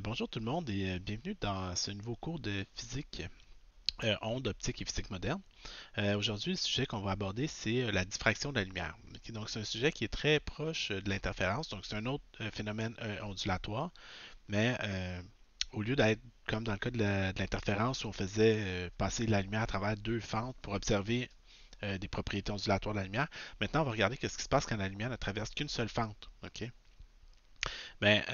Bonjour tout le monde et bienvenue dans ce nouveau cours de physique, ondes optiques et physique moderne. Aujourd'hui, le sujet qu'on va aborder, c'est la diffraction de la lumière. Ok, donc, c'est un sujet qui est très proche de l'interférence. Donc, c'est un autre phénomène ondulatoire, mais au lieu d'être comme dans le cas de l'interférence où on faisait passer la lumière à travers deux fentes pour observer des propriétés ondulatoires de la lumière, maintenant, on va regarder ce qui se passe quand la lumière ne traverse qu'une seule fente. Ok? Mais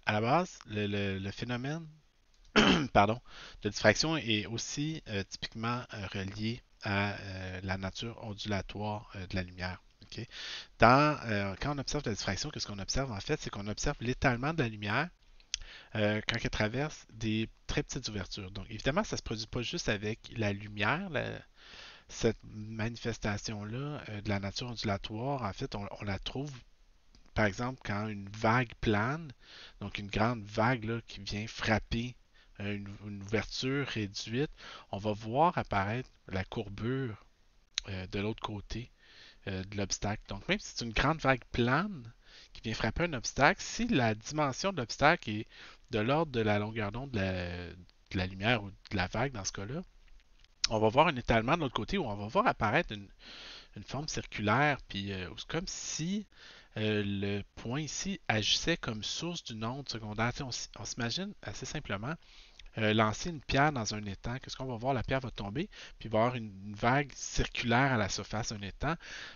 à la base, le phénomène pardon, de diffraction est aussi typiquement relié à la nature ondulatoire de la lumière. Ok? Quand on observe la diffraction, qu'est-ce qu'on observe en fait? C'est qu'on observe l'étalement de la lumière quand elle traverse des très petites ouvertures. Donc évidemment, ça ne se produit pas juste avec la lumière, cette manifestation-là de la nature ondulatoire, en fait, on la trouve par exemple, quand une vague plane, donc une grande vague là, qui vient frapper une ouverture réduite, on va voir apparaître la courbure de l'autre côté de l'obstacle. Donc, même si c'est une grande vague plane qui vient frapper un obstacle, si la dimension de l'obstacle est de l'ordre de la longueur d'onde de la lumière ou de la vague dans ce cas-là, on va voir un étalement de l'autre côté où on va voir apparaître une forme circulaire, puis c'est comme si le point ici agissait comme source d'une onde secondaire. On s'imagine assez simplement lancer une pierre dans un étang. Qu'est-ce qu'on va voir? La pierre va tomber, puis il va y avoir une vague circulaire à la surface d'un étang.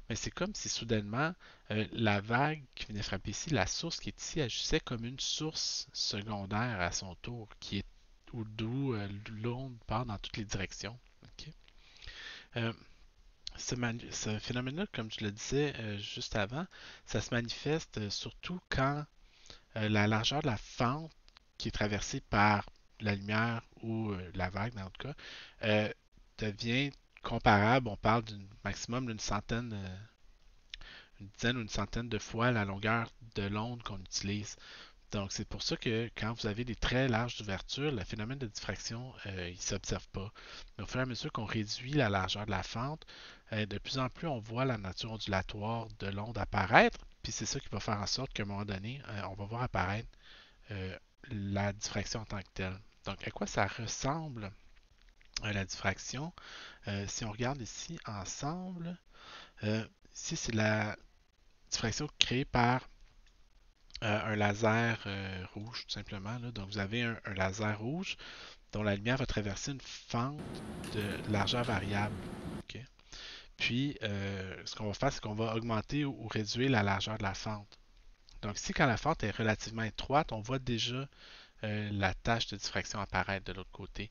Mais c'est comme si soudainement la vague qui venait frapper ici, la source qui est ici, agissait comme une source secondaire à son tour, qui est d'où l'onde part dans toutes les directions. Ok? Euh, ce phénomène-là, comme je le disais juste avant, ça se manifeste surtout quand la largeur de la fente qui est traversée par la lumière ou la vague, dans notre cas, euh, devient comparable. On parle d'un maximum d'une centaine, une dizaine ou une centaine de fois la longueur de l'onde qu'on utilise. Donc, c'est pour ça que quand vous avez des très larges ouvertures, le phénomène de diffraction, il ne s'observe pas. Mais au fur et à mesure qu'on réduit la largeur de la fente, de plus en plus, on voit la nature ondulatoire de l'onde apparaître. Puis c'est ça qui va faire en sorte qu'à un moment donné, on va voir apparaître euh, la diffraction en tant que telle. Donc, à quoi ça ressemble la diffraction? Si on regarde ici ensemble, ici c'est la diffraction créée par un laser rouge, tout simplement. Là. Donc, vous avez un laser rouge dont la lumière va traverser une fente de largeur variable. Ok? Puis, ce qu'on va faire, c'est qu'on va augmenter ou réduire la largeur de la fente. Donc, ici, quand la fente est relativement étroite, on voit déjà la tache de diffraction apparaître de l'autre côté.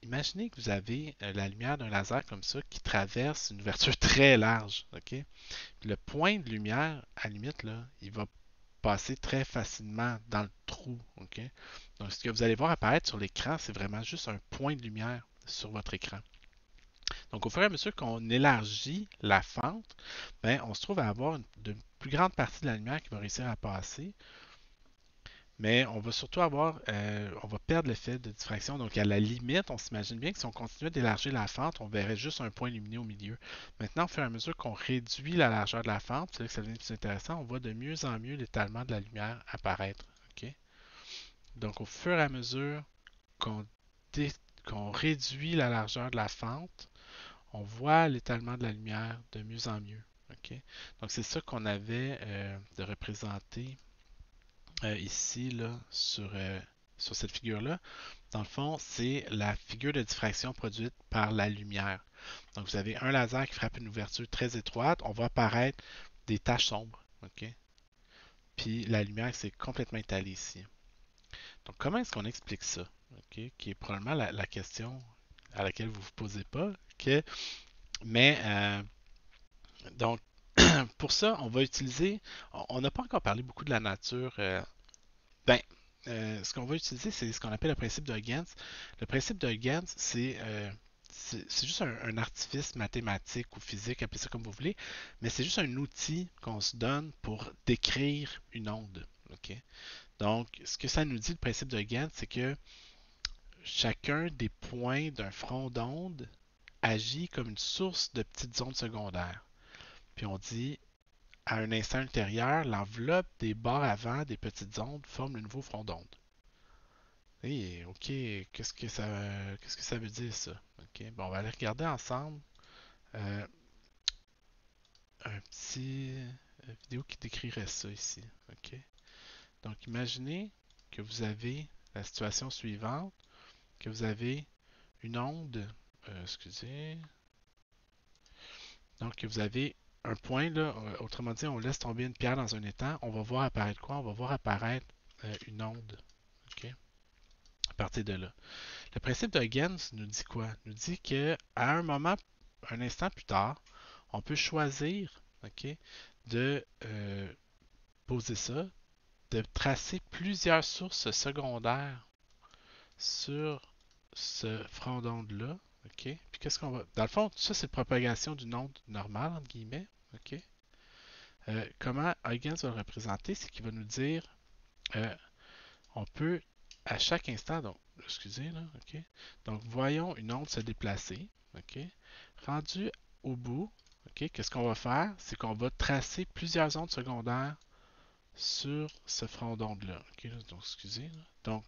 Imaginez que vous avez la lumière d'un laser comme ça qui traverse une ouverture très large. Ok? Le point de lumière, à la limite, là, il va passer très facilement dans le trou. Ok? Donc, ce que vous allez voir apparaître sur l'écran, c'est vraiment juste un point de lumière sur votre écran. Donc, au fur et à mesure qu'on élargit la fente, ben, on se trouve à avoir de plus grande partie de la lumière qui va réussir à passer, mais on va surtout on va perdre l'effet de diffraction. Donc, à la limite, on s'imagine bien que si on continuait d'élargir la fente, on verrait juste un point lumineux au milieu. Maintenant, au fur et à mesure qu'on réduit la largeur de la fente, c'est là que ça devient plus intéressant, on voit de mieux en mieux l'étalement de la lumière apparaître. Ok? Donc, au fur et à mesure qu'on dé- qu'on réduit la largeur de la fente, on voit l'étalement de la lumière de mieux en mieux. Ok? Donc, c'est ça qu'on avait de représenter ici là, sur cette figure-là. Dans le fond, c'est la figure de diffraction produite par la lumière. Donc, vous avez un laser qui frappe une ouverture très étroite, on va apparaître des taches sombres. Ok? Puis la lumière s'est complètement étalée ici. Donc, comment est-ce qu'on explique ça? Ok? Qui est probablement la question à laquelle vous ne vous posez pas. Ok? Mais, donc, pour ça, on va utiliser. On n'a pas encore parlé beaucoup de la nature. Ben, ce qu'on va utiliser, c'est ce qu'on appelle le principe de Huygens. Le principe de Huygens, c'est juste un artifice mathématique ou physique, appelez ça comme vous voulez, mais c'est juste un outil qu'on se donne pour décrire une onde. Ok? Donc, ce que ça nous dit, le principe de Huygens, c'est que chacun des points d'un front d'onde agit comme une source de petites ondes secondaires. Puis on dit, à un instant ultérieur, l'enveloppe des bords avant des petites ondes forme le nouveau front d'onde. Oui, ok, qu'est-ce que ça veut dire ça? Ok, bon, on va aller regarder ensemble euh, un petit vidéo qui décrirait ça ici. Ok, donc imaginez que vous avez la situation suivante, que vous avez une onde, excusez, donc que vous avez un point là, autrement dit, on laisse tomber une pierre dans un étang, on va voir apparaître quoi? On va voir apparaître une onde. Ok, à partir de là. Le principe de Huygens nous dit quoi? Nous dit que à un moment, un instant plus tard, on peut choisir, ok, de poser ça, de tracer plusieurs sources secondaires sur ce front d'onde-là. Ok? Puis qu'est-ce qu'on va. Dans le fond, ça, c'est propagation d'une onde normale, entre guillemets. Ok? Comment Huygens va le représenter? C'est qu'il va nous dire euh, on peut à chaque instant, donc, excusez là, ok? Donc, voyons une onde se déplacer. Ok? Rendu au bout, ok, qu'est-ce qu'on va faire? C'est qu'on va tracer plusieurs ondes secondaires sur ce front d'onde-là. Ok, donc, excusez. Là. Donc,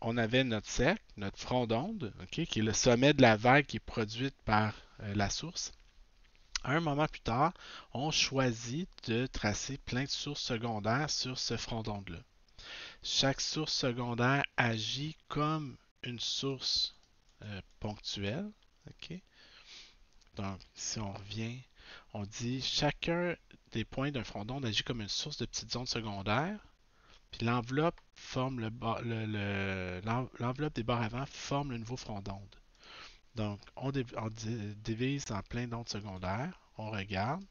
on avait notre cercle, notre front d'onde, ok, qui est le sommet de la vague qui est produite par la source. Un moment plus tard, on choisit de tracer plein de sources secondaires sur ce front d'onde-là. Chaque source secondaire agit comme une source ponctuelle. Ok. Donc, si on revient, on dit chacun des points d'un front d'onde agit comme une source de petites ondes secondaires. Puis l'enveloppe forme l'enveloppe des barres avant forme le nouveau front d'onde. Donc, on divise en plein d'ondes secondaires. On regarde.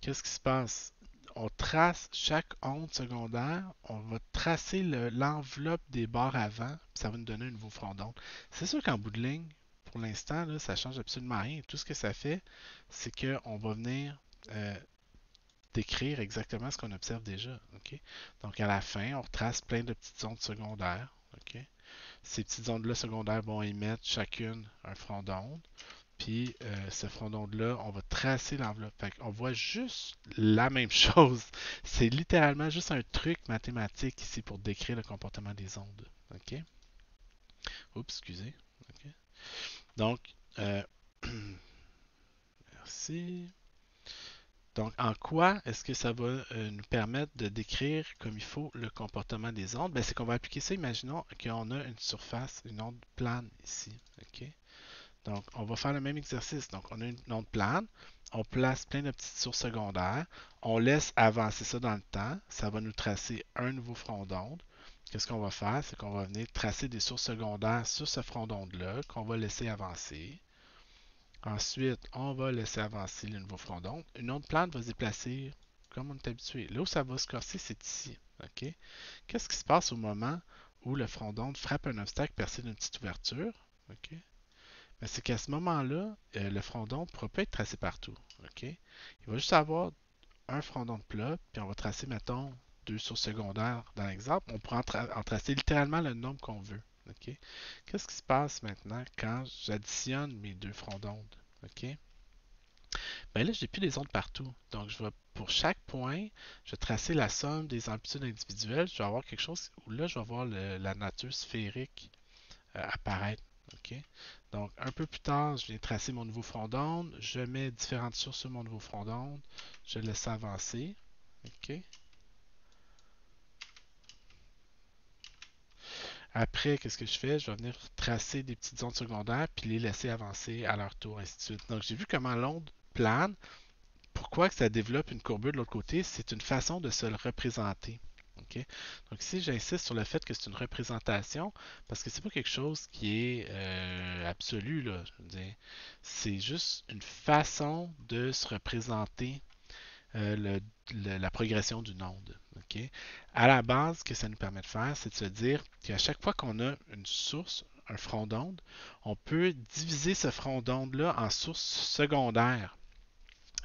Qu'est-ce qui se passe? On trace chaque onde secondaire. On va tracer l'enveloppe des barres avant. Puis ça va nous donner un nouveau front d'onde. C'est sûr qu'en bout de ligne, pour l'instant, là, ça change absolument rien. Tout ce que ça fait, c'est qu'on va venir décrire exactement ce qu'on observe déjà. Ok. Donc à la fin, on retrace plein de petites ondes secondaires. Ok. Ces petites ondes-là secondaires vont émettre chacune un front d'onde. Puis ce front d'onde-là, on va tracer l'enveloppe. On voit juste la même chose. C'est littéralement juste un truc mathématique ici pour décrire le comportement des ondes. OK? Oups, excusez. OK. Donc, merci. Donc, en quoi est-ce que ça va nous permettre de décrire comme il faut le comportement des ondes? Ben, c'est qu'on va appliquer ça. Imaginons qu'on a une surface, une onde plane ici. OK? Donc, on va faire le même exercice. Donc, on a une onde plane. On place plein de petites sources secondaires. On laisse avancer ça dans le temps. Ça va nous tracer un nouveau front d'onde. Qu'est-ce qu'on va faire? C'est qu'on va venir tracer des sources secondaires sur ce front d'onde-là qu'on va laisser avancer. Ensuite, on va laisser avancer le nouveau front d'onde. Une onde plane va se déplacer comme on est habitué. Là où ça va se corser, c'est ici. OK? Qu'est-ce qui se passe au moment où le front d'onde frappe un obstacle percé d'une petite ouverture? OK? Ben, c'est qu'à ce moment-là, le front d'onde ne pourra pas être tracé partout. OK? Il va juste avoir un front d'onde plat, puis on va tracer, mettons, deux sources secondaires dans l'exemple. On pourra en tracer littéralement le nombre qu'on veut. OK? Qu'est-ce qui se passe maintenant quand j'additionne mes deux fronts d'onde? OK? Ben là, je n'ai plus des ondes partout. Donc, je vais, pour chaque point, je vais tracer la somme des amplitudes individuelles. Je vais avoir quelque chose où là, je vais voir la nature sphérique apparaître. OK? Donc, un peu plus tard, je viens tracer mon nouveau front d'onde. Je mets différentes sources sur mon nouveau front d'onde. Je laisse ça avancer. OK? Après, qu'est-ce que je fais? Je vais venir tracer des petites ondes secondaires puis les laisser avancer à leur tour, ainsi de suite. Donc, j'ai vu comment l'onde plane. Pourquoi que ça développe une courbure de l'autre côté? C'est une façon de se le représenter. OK? Donc ici, j'insiste sur le fait que c'est une représentation parce que c'est pas quelque chose qui est absolu. Là, je veux dire. C'est juste une façon de se représenter la progression d'une onde. OK? À la base, ce que ça nous permet de faire, c'est de se dire qu'à chaque fois qu'on a une source, un front d'onde, on peut diviser ce front d'onde-là en sources secondaires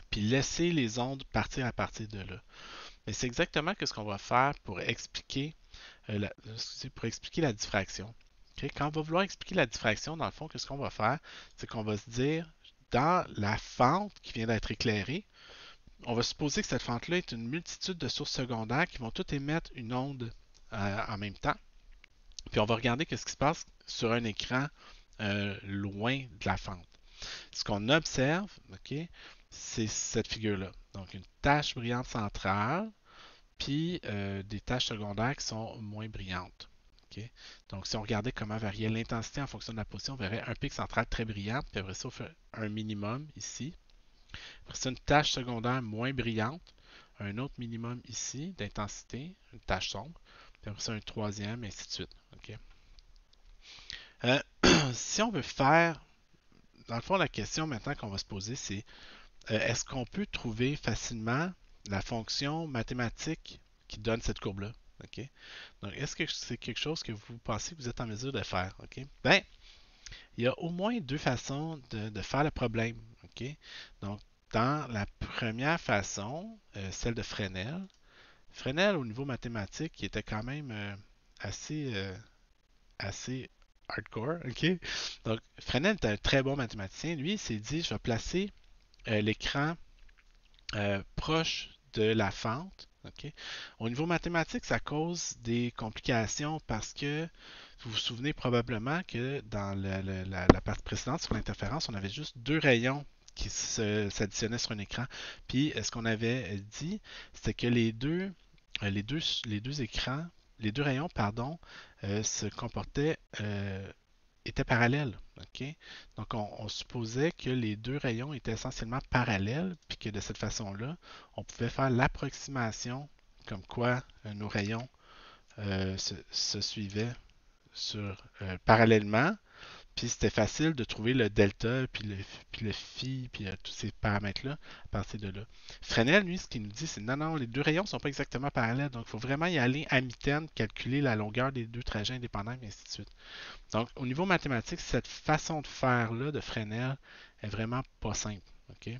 puis laisser les ondes partir à partir de là. Mais c'est exactement ce qu'on va faire pour expliquer la diffraction. Okay? Quand on va vouloir expliquer la diffraction, dans le fond, qu'est-ce qu'on va faire? C'est qu'on va se dire, dans la fente qui vient d'être éclairée, on va supposer que cette fente-là est une multitude de sources secondaires qui vont toutes émettre une onde en même temps. Puis on va regarder ce qui se passe sur un écran loin de la fente. Ce qu'on observe, ok, c'est cette figure-là. Donc une tache brillante centrale, puis des taches secondaires qui sont moins brillantes. Ok. Donc si on regardait comment variait l'intensité en fonction de la position, on verrait un pic central très brillant, puis après ça, on fait un minimum ici. Après ça, une tache secondaire moins brillante, un autre minimum ici d'intensité, une tache sombre, puis après ça, un troisième, et ainsi de suite. Ok. Euh, si on veut faire, dans le fond, la question maintenant qu'on va se poser, c'est est-ce qu'on peut trouver facilement la fonction mathématique qui donne cette courbe-là? OK? Donc, est-ce que c'est quelque chose que vous pensez que vous êtes en mesure de faire? OK? Ben, il y a au moins deux façons de faire le problème. OK? Donc, dans la première façon, celle de Fresnel, Fresnel, au niveau mathématique, il était quand même assez hardcore. OK? Donc, Fresnel était un très bon mathématicien. Lui, il s'est dit, je vais placer l'écran proche de la fente. Okay? Au niveau mathématique, ça cause des complications parce que vous vous souvenez probablement que dans la partie précédente sur l'interférence, on avait juste deux rayons qui s'additionnaient sur un écran. Puis ce qu'on avait dit, c'était que les deux écrans, les deux rayons, pardon, se comportaient étaient parallèles. OK? Donc, on supposait que les deux rayons étaient essentiellement parallèles, puis que de cette façon-là, on pouvait faire l'approximation comme quoi nos rayons se suivaient parallèlement, puis c'était facile de trouver le delta, puis le phi, puis tous ces paramètres-là à partir de là. Fresnel, lui, ce qu'il nous dit, c'est non, non, les deux rayons ne sont pas exactement parallèles, donc il faut vraiment y aller à mi-terme, calculer la longueur des deux trajets indépendants, et ainsi de suite. Donc, au niveau mathématique, cette façon de faire-là de Fresnel est vraiment pas simple. OK?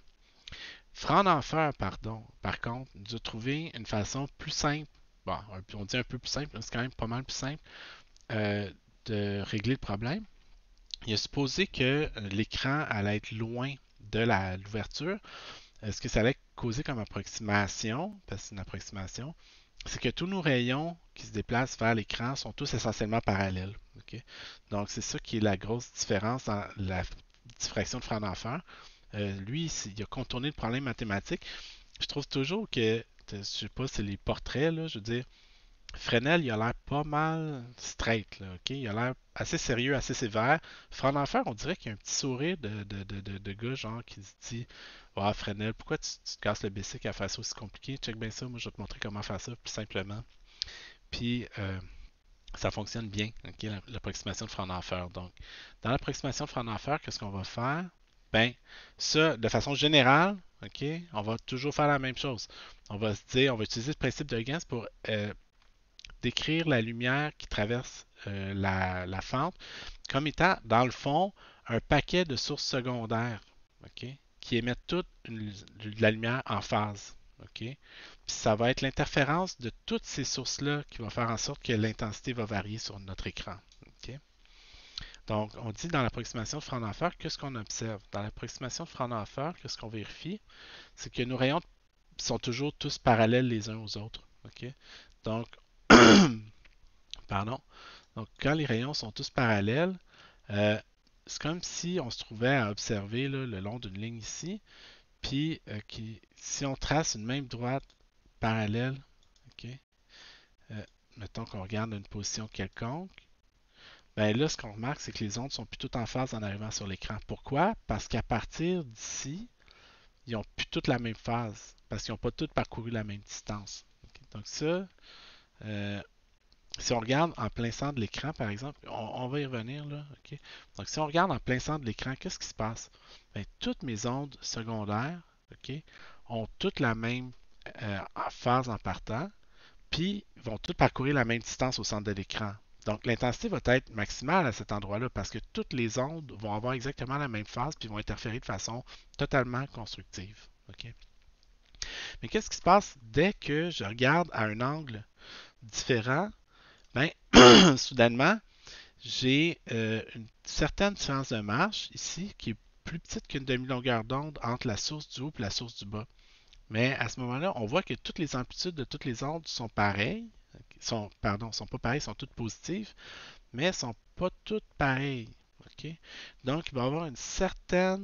Fraunhofer, pardon, par contre, nous a trouvé une façon plus simple, bon, on dit un peu plus simple, c'est quand même pas mal plus simple, euh, de régler le problème. Il a supposé que l'écran allait être loin de l'ouverture. Ce que ça allait causer comme approximation, parce que c'est une approximation, c'est que tous nos rayons qui se déplacent vers l'écran sont tous essentiellement parallèles. Okay? Donc, c'est ça qui est la grosse différence dans la diffraction de Fraunhofer. Lui, il a contourné le problème mathématique. Je trouve toujours que, je sais pas, c'est les portraits, là, je veux dire, Fresnel, il a l'air pas mal straight, là, ok? Il a l'air assez sérieux, assez sévère. Fraunhofer, on dirait qu'il y a un petit sourire de gars, genre, qui se dit ah, Fresnel, pourquoi tu te casses le bicycle à faire ça aussi compliqué? Check bien ça, moi je vais te montrer comment faire ça plus simplement. Puis ça fonctionne bien, ok, l'approximation de Fraunhofer. Donc, dans l'approximation de Fraunhofer, qu'est-ce qu'on va faire? Ben, ça, de façon générale, ok, on va toujours faire la même chose. On va se dire, on va utiliser le principe de Huygens pour décrire la lumière qui traverse la fente comme étant, dans le fond, un paquet de sources secondaires, ok, qui émettent toute de la lumière en phase. Ok? Puis ça va être l'interférence de toutes ces sources-là qui va faire en sorte que l'intensité va varier sur notre écran. Ok? Donc, on dit dans l'approximation de Fraunhofer, qu'est-ce qu'on observe? Dans l'approximation de Fraunhofer, qu'est-ce qu'on vérifie? C'est que nos rayons sont toujours tous parallèles les uns aux autres. Ok? Donc, pardon. Donc, quand les rayons sont tous parallèles, euh, c'est comme si on se trouvait à observer là, le long d'une ligne ici, puis si on trace une même droite parallèle, ok, euh, mettons qu'on regarde une position quelconque, ben là, ce qu'on remarque, c'est que les ondes sont plus toutes en phase en arrivant sur l'écran. Pourquoi? Parce qu'à partir d'ici, ils n'ont plus toutes la même phase, parce qu'ils n'ont pas toutes parcouru la même distance. Okay? Donc ça, euh, si on regarde en plein centre de l'écran, par exemple, on va y revenir là. Okay? Donc, si on regarde en plein centre de l'écran, qu'est-ce qui se passe? Bien, toutes mes ondes secondaires, okay, ont toutes la même phase en partant, puis vont toutes parcourir la même distance au centre de l'écran. Donc, l'intensité va être maximale à cet endroit-là parce que toutes les ondes vont avoir exactement la même phase puis vont interférer de façon totalement constructive. Okay? Mais qu'est-ce qui se passe dès que je regarde à un angle différent? Ben, soudainement, j'ai une certaine différence de marche ici qui est plus petite qu'une demi-longueur d'onde entre la source du haut et la source du bas. Mais à ce moment-là, on voit que toutes les amplitudes de toutes les ondes sont pareilles, sont pas pareilles, sont toutes positives, mais elles ne sont pas toutes pareilles. OK? Donc, il va y avoir un certain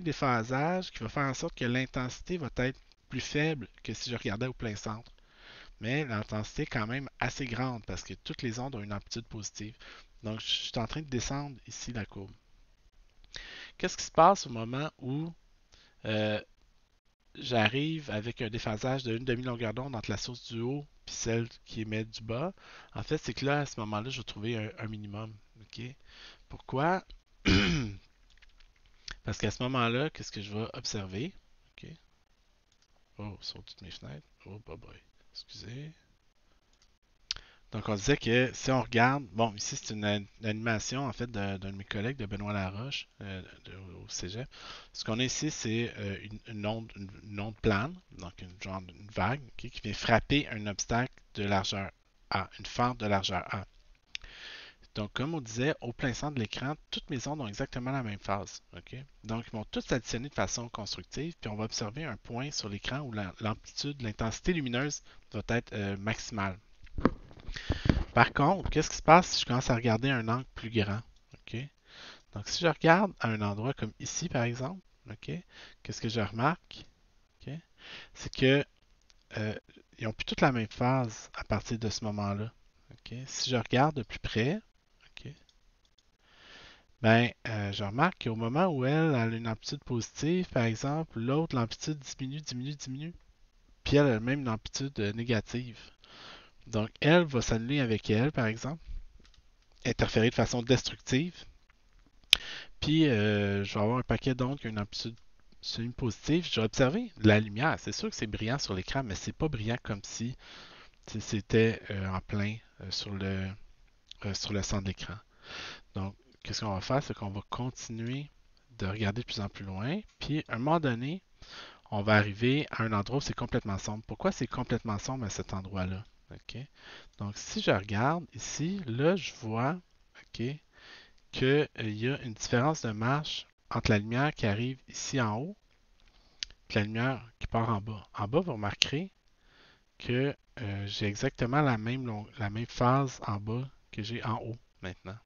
déphasage qui va faire en sorte que l'intensité va être plus faible que si je regardais au plein centre. Mais l'intensité est quand même assez grande parce que toutes les ondes ont une amplitude positive. Donc, je suis en train de descendre ici la courbe. Qu'est-ce qui se passe au moment où euh, j'arrive avec un déphasage de une demi-longueur d'onde entre la source du haut et celle qui émet du bas? En fait, c'est que là, à ce moment-là, je vais trouver un minimum. OK? Pourquoi? Parce qu'à ce moment-là, qu'est-ce que je vais observer? OK? Oh, sur toutes mes fenêtres. Oh, bye bye. Excusez. Donc, on disait que si on regarde, bon, ici c'est une animation en fait d'un de mes collègues, de Benoît Laroche, au Cégep. Ce qu'on a ici, c'est une onde plane, donc une vague, ok, qui vient frapper un obstacle de largeur A, une fente de largeur A. Donc, comme on disait, au plein centre de l'écran, toutes mes ondes ont exactement la même phase. Ok. Donc, ils vont toutes s'additionner de façon constructive, puis on va observer un point sur l'écran où l'amplitude, l'intensité lumineuse va être maximale. Par contre, qu'est-ce qui se passe si je commence à regarder un angle plus grand? OK? Donc, si je regarde à un endroit comme ici, par exemple, OK? Qu'est-ce que je remarque? OK? C'est que ils n'ont plus toute la même phase à partir de ce moment-là. OK? Si je regarde de plus près, OK? Ben, je remarque qu'au moment où elle a une amplitude positive, par exemple, l'autre, l'amplitude diminue, diminue, diminue. Puis elle a même une amplitude négative. Donc, elle va s'annuler avec elle, par exemple, interférer de façon destructive. Puis, je vais avoir un paquet d'ondes qui a une amplitude semi-positive. Je vais observer la lumière. C'est sûr que c'est brillant sur l'écran, mais c'est pas brillant comme si c'était en plein sur le centre de l'écran. Donc, qu'est-ce qu'on va faire? C'est qu'on va continuer de regarder de plus en plus loin. Puis, à un moment donné, on va arriver à un endroit où c'est complètement sombre. Pourquoi c'est complètement sombre à cet endroit-là? OK? Donc, si je regarde ici, là, je vois, OK, qu'il y a une différence de marche entre la lumière qui arrive ici en haut et la lumière qui part en bas. En bas, vous remarquerez que j'ai exactement la même phase en bas que j'ai en haut maintenant.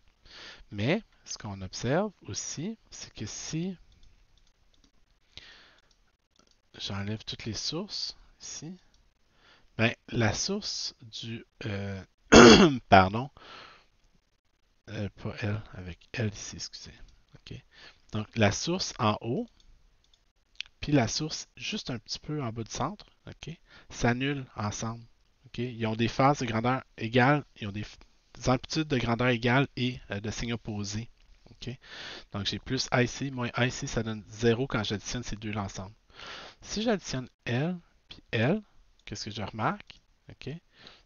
Mais ce qu'on observe aussi, c'est que si j'enlève toutes les sources ici, ben, la source du pardon, pas elle, avec elle ici, excusez. OK. Donc la source en haut puis la source juste un petit peu en bas du centre, OK, s'annulent ensemble. OK? Ils ont des phases de grandeur égales, ils ont des amplitudes de grandeur égale et de signes opposés. OK? Donc j'ai plus IC, moins IC, ça donne 0 quand j'additionne ces deux-là ensemble. Si j'additionne L puis L, qu'est-ce que je remarque? OK?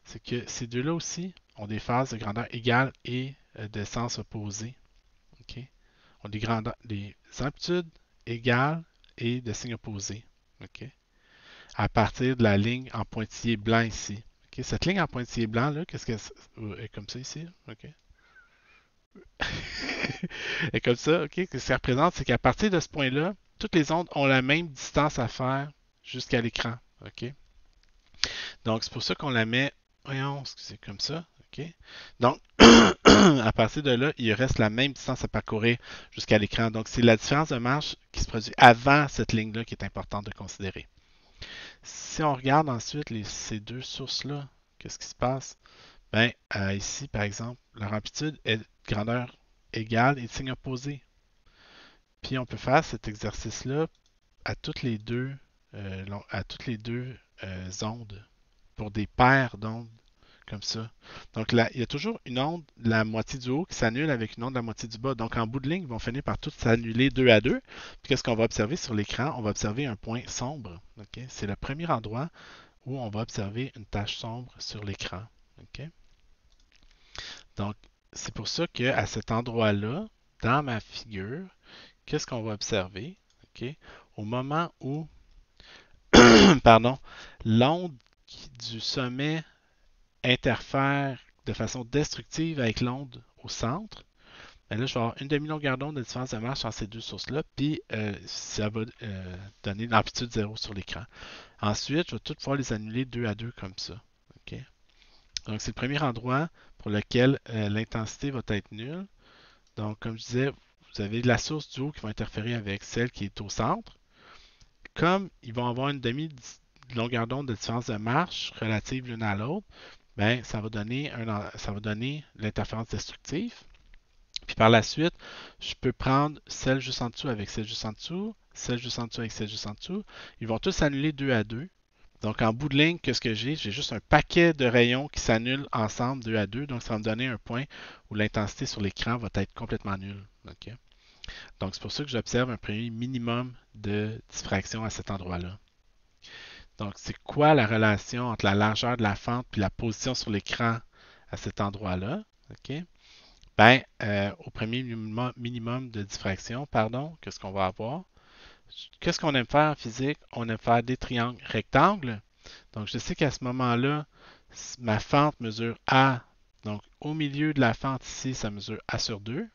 C'est que ces deux-là aussi ont des phases de grandeur égale et de sens opposé. OK? Ont des amplitudes égales et de signes opposés. OK? À partir de la ligne en pointillé blanc ici. OK? Cette ligne en pointillé blanc, là, qu'est-ce que est comme ça ici? OK? Et comme ça, OK? Ce que ça représente, c'est qu'à partir de ce point-là, toutes les ondes ont la même distance à faire jusqu'à l'écran. OK? Donc, c'est pour ça qu'on la met, voyons, excusez, comme ça. OK? Donc, à partir de là, il reste la même distance à parcourir jusqu'à l'écran. Donc, c'est la différence de marche qui se produit avant cette ligne-là qui est importante de considérer. Si on regarde ensuite ces deux sources-là, qu'est-ce qui se passe? Ben, ici, par exemple, leur amplitude est de grandeur égale et de signe opposé. Puis on peut faire cet exercice-là à toutes les deux, ondes pour des paires d'ondes comme ça. Donc là, il y a toujours une onde de la moitié du haut qui s'annule avec une onde de la moitié du bas. Donc en bout de ligne, ils vont finir par toutes s'annuler deux à deux. Puis qu'est-ce qu'on va observer sur l'écran? On va observer un point sombre. Okay? C'est le premier endroit où on va observer une tache sombre sur l'écran. Okay? Donc c'est pour ça qu'à cet endroit-là, dans ma figure, qu'est-ce qu'on va observer? Okay? Au moment où pardon, l'onde du sommet interfère de façon destructive avec l'onde au centre, ben là, je vais avoir une demi-longueur d'onde de différence de marche entre ces deux sources-là, puis ça va donner l'amplitude 0 sur l'écran. Ensuite, je vais tout pouvoir les annuler deux à deux comme ça. OK? Donc, c'est le premier endroit pour lequel l'intensité va être nulle. Donc, comme je disais, vous avez la source du haut qui va interférer avec celle qui est au centre. Comme ils vont avoir une demi-longueur d'onde de différence de marche relative l'une à l'autre, ben, ça va donner l'interférence destructive. Puis par la suite, je peux prendre celle juste en dessous avec celle juste en dessous, celle juste en dessous avec celle juste en dessous. Ils vont tous s'annuler 2 à 2. Donc en bout de ligne, qu'est-ce que j'ai? J'ai juste un paquet de rayons qui s'annulent ensemble 2 à 2. Donc ça va me donner un point où l'intensité sur l'écran va être complètement nulle. OK? Donc c'est pour ça que j'observe un premier minimum de diffraction à cet endroit-là. Donc c'est quoi la relation entre la largeur de la fente et la position sur l'écran à cet endroit-là? OK? Ben, au premier minimum de diffraction, pardon, qu'est-ce qu'on va avoir? Qu'est-ce qu'on aime faire en physique? On aime faire des triangles rectangles. Donc, je sais qu'à ce moment-là, ma fente mesure A. Donc, au milieu de la fente ici, ça mesure A sur 2.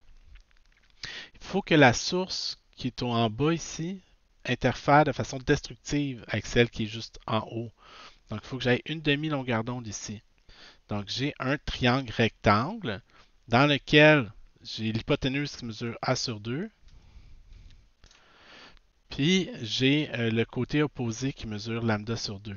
Il faut que la source qui est en bas ici interfère de façon destructive avec celle qui est juste en haut. Donc, il faut que j'aille une demi-longueur d'onde ici. Donc, j'ai un triangle rectangle dans lequel j'ai l'hypoténuse qui mesure A sur 2. Puis, j'ai le côté opposé qui mesure lambda sur 2.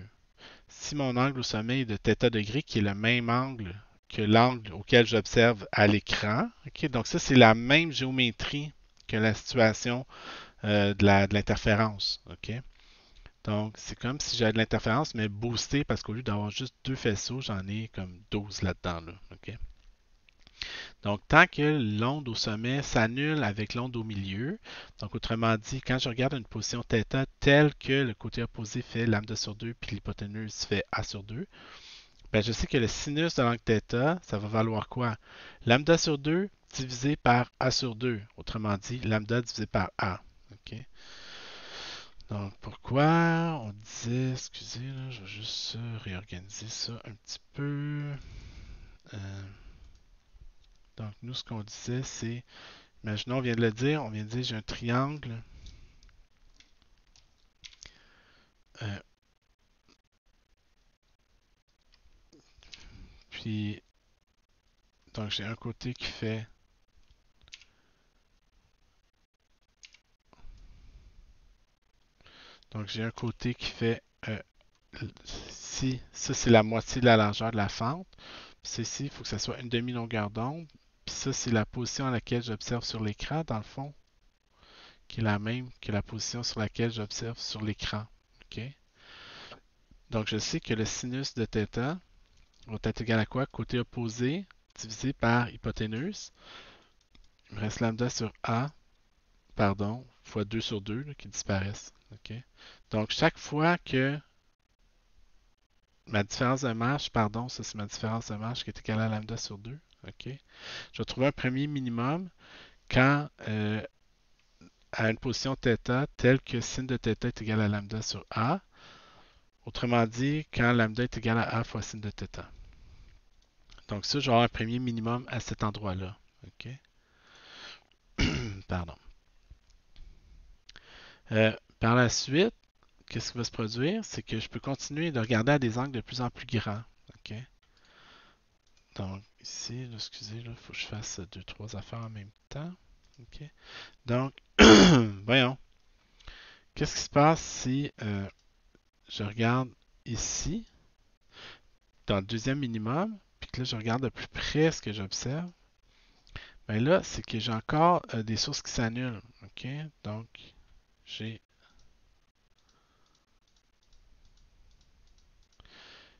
Si mon angle au sommet est de θ degrés, qui est le même angle que l'angle auquel j'observe à l'écran, okay, donc ça, c'est la même géométrie que la situation de l'interférence. Okay? Donc, c'est comme si j'avais de l'interférence, mais boosté, parce qu'au lieu d'avoir juste deux faisceaux, j'en ai comme 12 là-dedans. Là. Okay? Donc, tant que l'onde au sommet s'annule avec l'onde au milieu, donc autrement dit, quand je regarde une position θ telle que le côté opposé fait lambda sur 2 puis l'hypoténuse fait A sur 2, ben je sais que le sinus de l'angle θ, ça va valoir quoi? Lambda sur 2 divisé par A sur 2, autrement dit, lambda divisé par A. OK? Donc, pourquoi on disait, excusez, là, je vais juste réorganiser ça un petit peu. Euh, donc, nous, ce qu'on disait, c'est imaginons, on vient de le dire, on vient de dire j'ai un triangle. Euh, puis, donc j'ai un côté qui fait. Donc j'ai un côté qui fait. Si, ça c'est la moitié de la largeur de la fente. Puis ceci, il faut que ça soit une demi-longueur d'onde. Puis ça, c'est la position à laquelle j'observe sur l'écran, dans le fond, qui est la même que la position sur laquelle j'observe sur l'écran. OK? Donc je sais que le sinus de θ va être égal à quoi? Côté opposé divisé par hypoténuse. Il me reste lambda sur A, pardon, fois 2 sur 2 là, qui disparaissent. OK? Donc chaque fois que ma différence de marche, pardon, ça c'est ma différence de marche qui est égale à lambda sur 2. OK? Je vais trouver un premier minimum quand à une position θ telle que sin de θ est égal à lambda sur A. Autrement dit, quand lambda est égal à A fois sin de θ. Donc ça, je vais avoir un premier minimum à cet endroit-là. OK? Pardon. Par la suite, qu'est-ce qui va se produire? C'est que je peux continuer de regarder à des angles de plus en plus grands. OK? Donc, ici, là, excusez, il faut que je fasse deux, trois affaires en même temps. OK? Donc, voyons. Qu'est-ce qui se passe si je regarde ici, dans le deuxième minimum, puis que là, je regarde de plus près ce que j'observe? Bien là, c'est que j'ai encore des sources qui s'annulent. OK? Donc, j'ai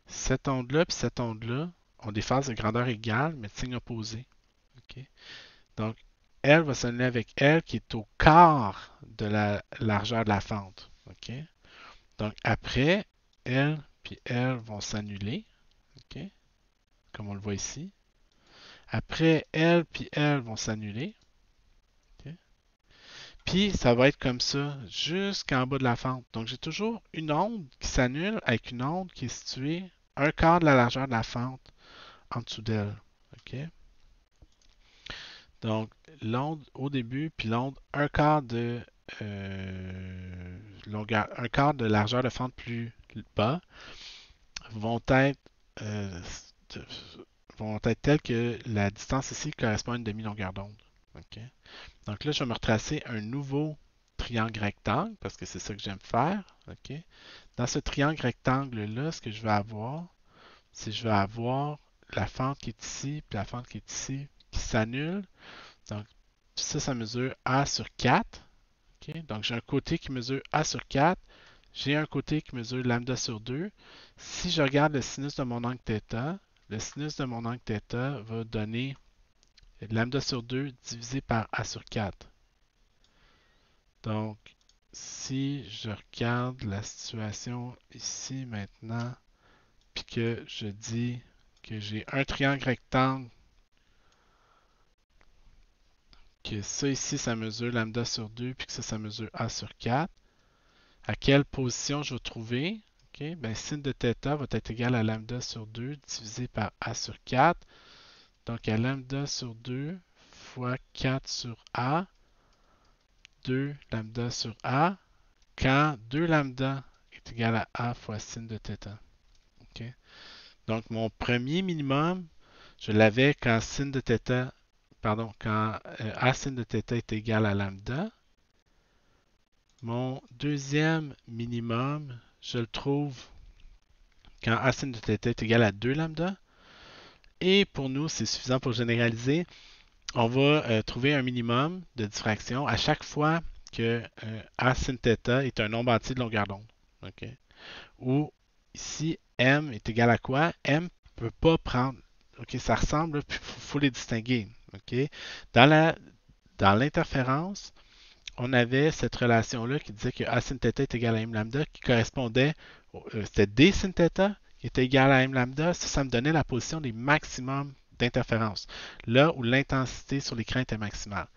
cette onde-là puis cette onde-là ont des phases de grandeur égale, mais de signe opposé. OK? Donc, elle va s'annuler avec elle qui est au quart de la largeur de la fente. OK? Donc, après, elle puis elle vont s'annuler. OK? Comme on le voit ici. Après, elle puis elle vont s'annuler. OK? Puis, ça va être comme ça jusqu'en bas de la fente. Donc, j'ai toujours une onde qui s'annule avec une onde qui est située un quart de la largeur de la fente en dessous d'elle. OK? Donc, l'onde au début, puis l'onde un quart de longueur, un quart de largeur de fente plus bas vont être vont être telles que la distance ici correspond à une demi-longueur d'onde. OK? Donc là, je vais me retracer un nouveau triangle rectangle parce que c'est ça que j'aime faire. OK? Dans ce triangle rectangle-là, ce que je vais avoir, c'est que je vais avoir la fente qui est ici, puis la fente qui est ici, qui s'annule. Donc, ça mesure A sur 4. OK? Donc, j'ai un côté qui mesure A sur 4. J'ai un côté qui mesure lambda sur 2. Si je regarde le sinus de mon angle θ, le sinus de mon angle θ va donner lambda sur 2 divisé par A sur 4. Donc, si je regarde la situation ici maintenant, puis que je dis que j'ai un triangle rectangle, que ça ici, ça mesure lambda sur 2, puis que ça mesure A sur 4, à quelle position je vais trouver? Okay, ben, sin de θ va être égal à lambda sur 2 divisé par A sur 4. Donc, à lambda sur 2 fois 4 sur A, 2 lambda sur A, quand 2 lambda est égal à A fois sin de θ. Okay? Donc, mon premier minimum, je l'avais quand sin de θ, pardon, quand A sin de θ est égal à lambda. Mon deuxième minimum, je le trouve quand A sin de θ est égal à 2 lambda. Et pour nous, c'est suffisant pour généraliser. On va trouver un minimum de diffraction à chaque fois que A sin θ est un nombre entier de longueur d'onde. Okay? Ou ici, M est égal à quoi? M ne peut pas prendre. OK, ça ressemble, puis il faut les distinguer. OK? Dans l'interférence, on avait cette relation-là qui disait que A sin θ est égal à M lambda, qui correspondait, c'était D sin θ qui était égal à M lambda. Ça me donnait la position des maximums d'interférence, là où l'intensité sur l'écran était maximale.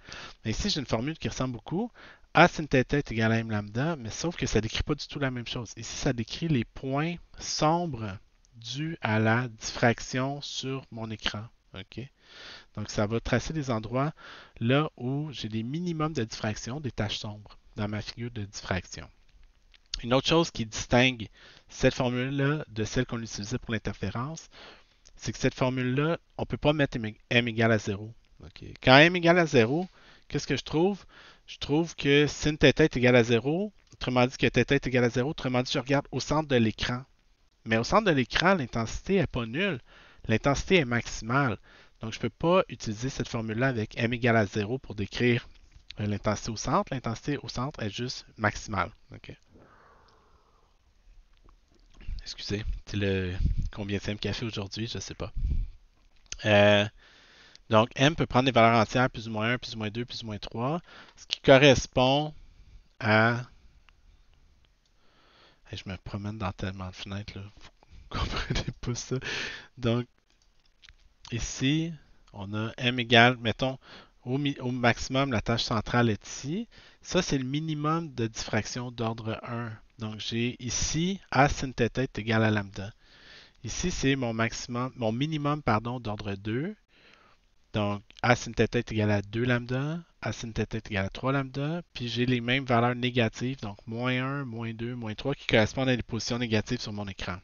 Mais ici, j'ai une formule qui ressemble beaucoup. A sin θ est égal à M lambda, mais sauf que ça ne décrit pas du tout la même chose. Ici, ça décrit les points sombres dus à la diffraction sur mon écran. OK? Donc, ça va tracer des endroits là où j'ai des minimums de diffraction, des taches sombres dans ma figure de diffraction. Une autre chose qui distingue cette formule-là de celle qu'on utilisait pour l'interférence, c'est que cette formule-là, on ne peut pas mettre m égale à 0. Okay. Quand m égale à 0, qu'est-ce que je trouve? Je trouve que sin θ est égal à 0, autrement dit que θ est égal à 0, autrement dit, je regarde au centre de l'écran. Mais au centre de l'écran, l'intensité n'est pas nulle. L'intensité est maximale. Donc, je ne peux pas utiliser cette formule-là avec m égale à 0 pour décrire l'intensité au centre. L'intensité au centre est juste maximale. Okay. Excusez, c'est le combienième café aujourd'hui, je ne sais pas. Donc, m peut prendre des valeurs entières, plus ou moins 1, plus ou moins 2, plus ou moins 3, ce qui correspond à... Je me promène dans tellement de fenêtres, là. Vous ne comprenez pas ça. Donc, ici, on a m égale, mettons, au maximum, la tâche centrale est ici. Ça, c'est le minimum de diffraction d'ordre 1. Donc, j'ai ici A sin θ est égal à lambda. Ici, c'est mon minimum d'ordre 2. Donc, A sin θ est égal à 2 lambda, A sin θ est égal à 3 lambda, puis j'ai les mêmes valeurs négatives, donc moins 1, moins 2, moins 3, qui correspondent à des positions négatives sur mon écran.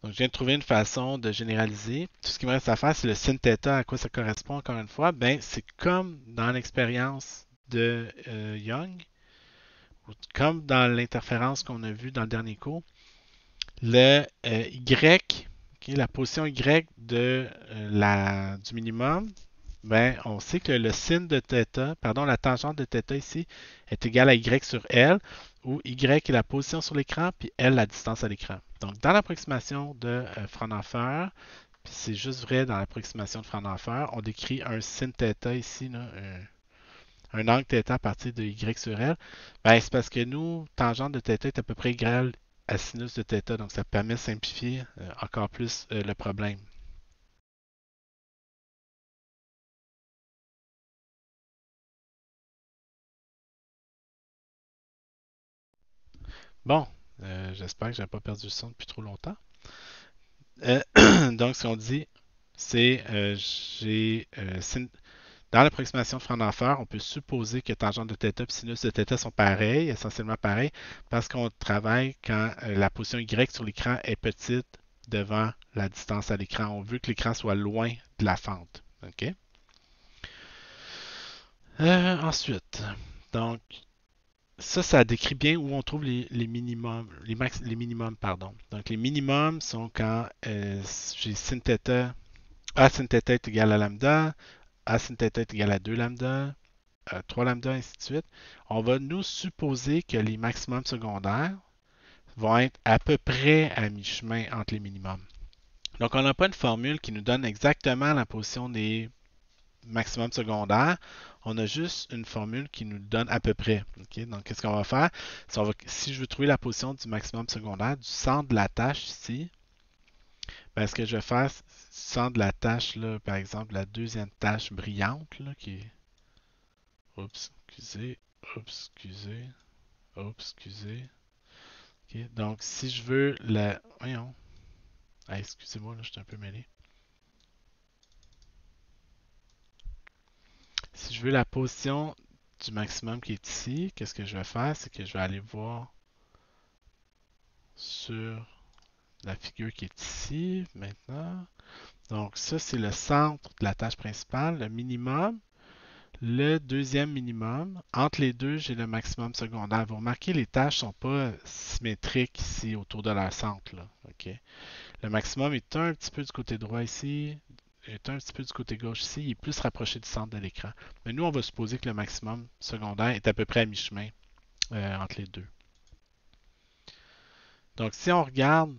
Donc, je viens de trouver une façon de généraliser. Tout ce qui me reste à faire, c'est le sin θ, à quoi ça correspond encore une fois. Ben, c'est comme dans l'expérience de Young, comme dans l'interférence qu'on a vue dans le dernier cours, le Y, okay, la position Y de, du minimum, ben, on sait que le sin de θ, pardon, la tangente de θ ici est égale à Y sur L, où Y est la position sur l'écran, puis L la distance à l'écran. Donc, dans l'approximation de Fraunhofer, puis c'est juste vrai dans l'approximation de Fraunhofer, on décrit un sin θ ici, là, un angle θ à partir de Y sur L. Ben, c'est parce que nous, tangente de θ est à peu près égale à sinus de θ, donc ça permet de simplifier encore plus le problème. Bon, j'espère que je n'ai pas perdu le son depuis trop longtemps. Donc, ce qu'on dit, c'est dans l'approximation de Fraunhofer, on peut supposer que tangente de θ et sinus de θ sont pareils, essentiellement pareils, parce qu'on travaille quand la position Y sur l'écran est petite devant la distance à l'écran. On veut que l'écran soit loin de la fente. OK? Ensuite, donc, ça décrit bien où on trouve les minimums, les minimums, pardon. Donc, les minimums sont quand j'ai sin theta, A sin theta est égal à lambda, A sin theta est égal à 2 lambda, 3 lambda, ainsi de suite. On va nous supposer que les maximums secondaires vont être à peu près à mi-chemin entre les minimums. Donc, on n'a pas une formule qui nous donne exactement la position des maximums secondaires. On a juste une formule qui nous donne à peu près. Okay? Donc, qu'est-ce qu'on va faire? Si je veux trouver la position du maximum secondaire, du centre de la tâche ici, ben, ce que je vais faire, du centre de la tâche, là, par exemple, la deuxième tâche brillante, là, qui est. Oups, excusez. Oups, excusez. Oups, excusez. Okay? Donc, si je veux la. Voyons. Ah, excusez-moi, là, je suis un peu mêlé. Si je veux la position du maximum qui est ici, qu'est-ce que je vais faire? C'est que je vais aller voir sur la figure qui est ici maintenant. Donc ça, c'est le centre de la tâche principale, le minimum. Le deuxième minimum, entre les deux, j'ai le maximum secondaire. Vous remarquez, les tâches ne sont pas symétriques ici autour de leur centre. Là. Okay? Le maximum est un petit peu du côté droit ici, est un petit peu du côté gauche ici, il est plus rapproché du centre de l'écran. Mais nous, on va supposer que le maximum secondaire est à peu près à mi-chemin entre les deux. Donc si on regarde,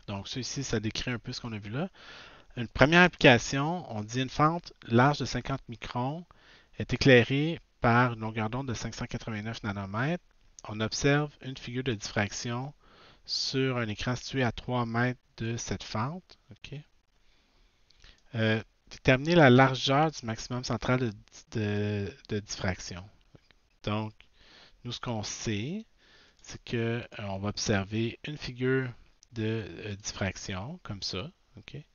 donc ça ici, ça décrit un peu ce qu'on a vu là. Une première application, on dit une fente large de 50 microns est éclairée par une longueur d'onde de 589 nanomètres. On observe une figure de diffraction sur un écran situé à 3 mètres de cette fente. Okay. Déterminer la largeur du maximum central de diffraction. Donc, nous, ce qu'on sait, c'est qu'on va observer une figure de diffraction, comme ça. Okay.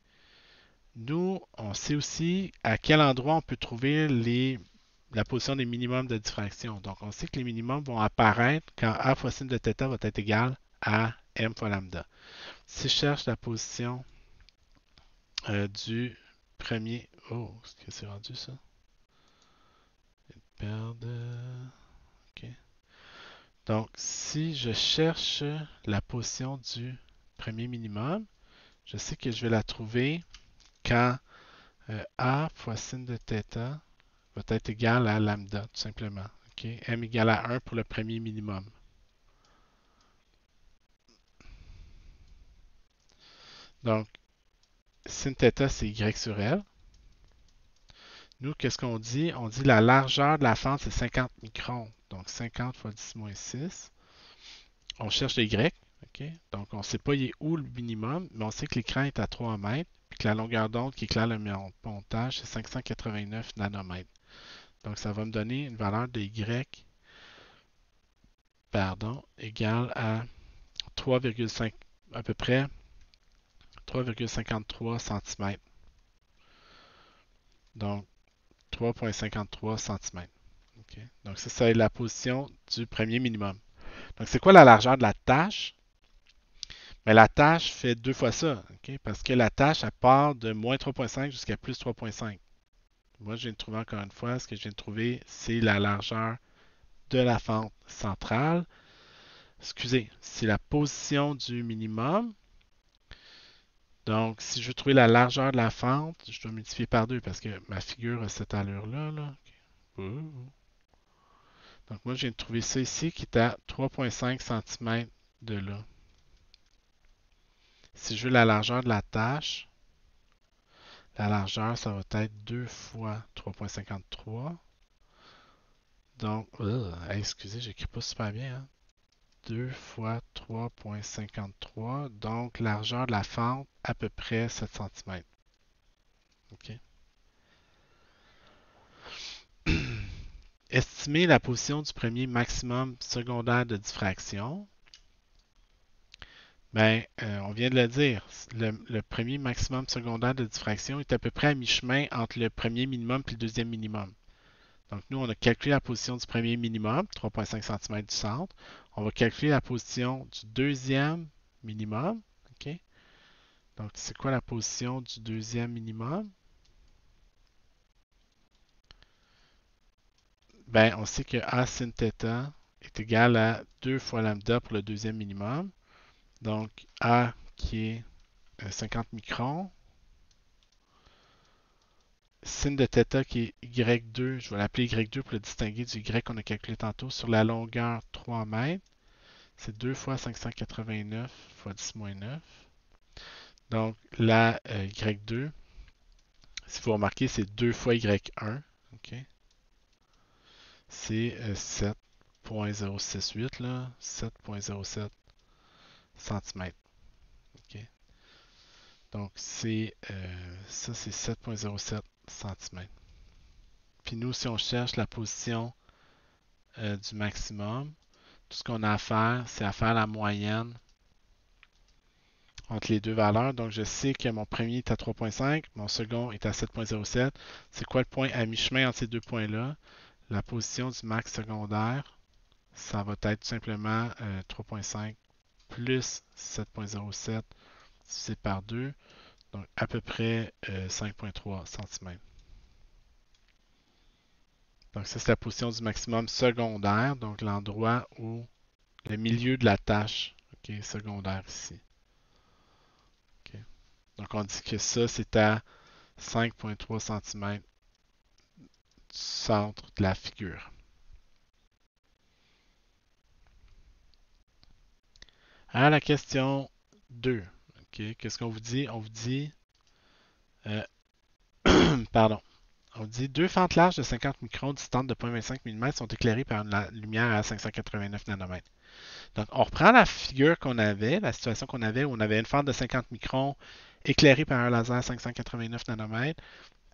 Nous, on sait aussi à quel endroit on peut trouver la position des minimums de diffraction. Donc, on sait que les minimums vont apparaître quand A fois sin de θ va être égal à m fois lambda. Si je cherche la position du premier... Oh, est-ce que c'est rendu ça? Perdre... OK. Donc, si je cherche la position du premier minimum, je sais que je vais la trouver quand A fois sin de θ va être égal à lambda, tout simplement. Okay? M égale à 1 pour le premier minimum. Donc, sin θ, c'est y sur L. Nous, qu'est-ce qu'on dit? On dit la largeur de la fente, c'est 50 microns. Donc, 50 fois 10 moins 6. On cherche le Y. Okay? Donc, on ne sait pas il est où le minimum, mais on sait que l'écran est à 3 mètres, puis que la longueur d'onde qui éclaire le montage, c'est 589 nanomètres. Donc, ça va me donner une valeur de Y, pardon, égale à 3,5, à peu près 3,53 cm. Donc, 3,53 cm. Okay? Donc, ça, c'est la position du premier minimum. Donc, c'est quoi la largeur de la tâche? Mais la tâche fait deux fois ça, okay? Parce que la tâche, elle part de moins 3,5 jusqu'à plus 3,5. Moi, je viens de trouver encore une fois, ce que je viens de trouver, c'est la largeur de la fente centrale. Excusez, c'est la position du minimum. Donc, si je veux trouver la largeur de la fente, je dois multiplier par 2 parce que ma figure a cette allure-là. Là. Okay. Donc, moi, je viens de trouver ça ici qui est à 3,5 cm de là. Si je veux la largeur de la tâche, la largeur, ça va être 2 fois 3,53. Donc, excusez, j'écris pas super bien. Hein? 2 fois 3,53. Donc, largeur de la fente, à peu près 7 cm. OK. Estimer la position du premier maximum secondaire de diffraction. Ben, on vient de le dire. Le premier maximum secondaire de diffraction est à peu près à mi-chemin entre le premier minimum et le deuxième minimum. Donc, nous, on a calculé la position du premier minimum, 3,5 cm du centre. On va calculer la position du deuxième minimum. Okay? Donc, c'est quoi la position du deuxième minimum? Ben, on sait que A sin θ est égal à 2 fois lambda pour le deuxième minimum. Donc, A qui est 50 microns. Sin de θ qui est Y2, je vais l'appeler Y2 pour le distinguer du Y qu'on a calculé tantôt, sur la longueur 3 mètres. C'est 2 fois 589 fois 10-9. Donc, la Y2, si vous remarquez, c'est 2 fois Y1. OK? C'est 7.068, là. 7.07 cm. OK? Donc, ça, c'est 7.07 cm. Puis nous, si on cherche la position du maximum, tout ce qu'on a à faire, c'est à faire la moyenne entre les deux valeurs. Donc, je sais que mon premier est à 3.5, mon second est à 7.07. C'est quoi le point à mi-chemin entre ces deux points-là? La position du max secondaire, ça va être tout simplement 3.5 plus 7.07 divisé par 2, donc à peu près 5.3 cm. Donc, ça, c'est la position du maximum secondaire, donc l'endroit où le milieu de la tâche, OK, secondaire ici. OK. Donc, on dit que ça, c'est à 5.3 cm du centre de la figure. À la question 2, OK, qu'est-ce qu'on vous dit? On vous dit, euh, pardon, on dit deux fentes larges de 50 microns distantes de 0.25 mm sont éclairées par une lumière à 589 nanomètres. Donc, on reprend la figure qu'on avait, la situation qu'on avait où on avait une fente de 50 microns éclairée par un laser à 589 nanomètres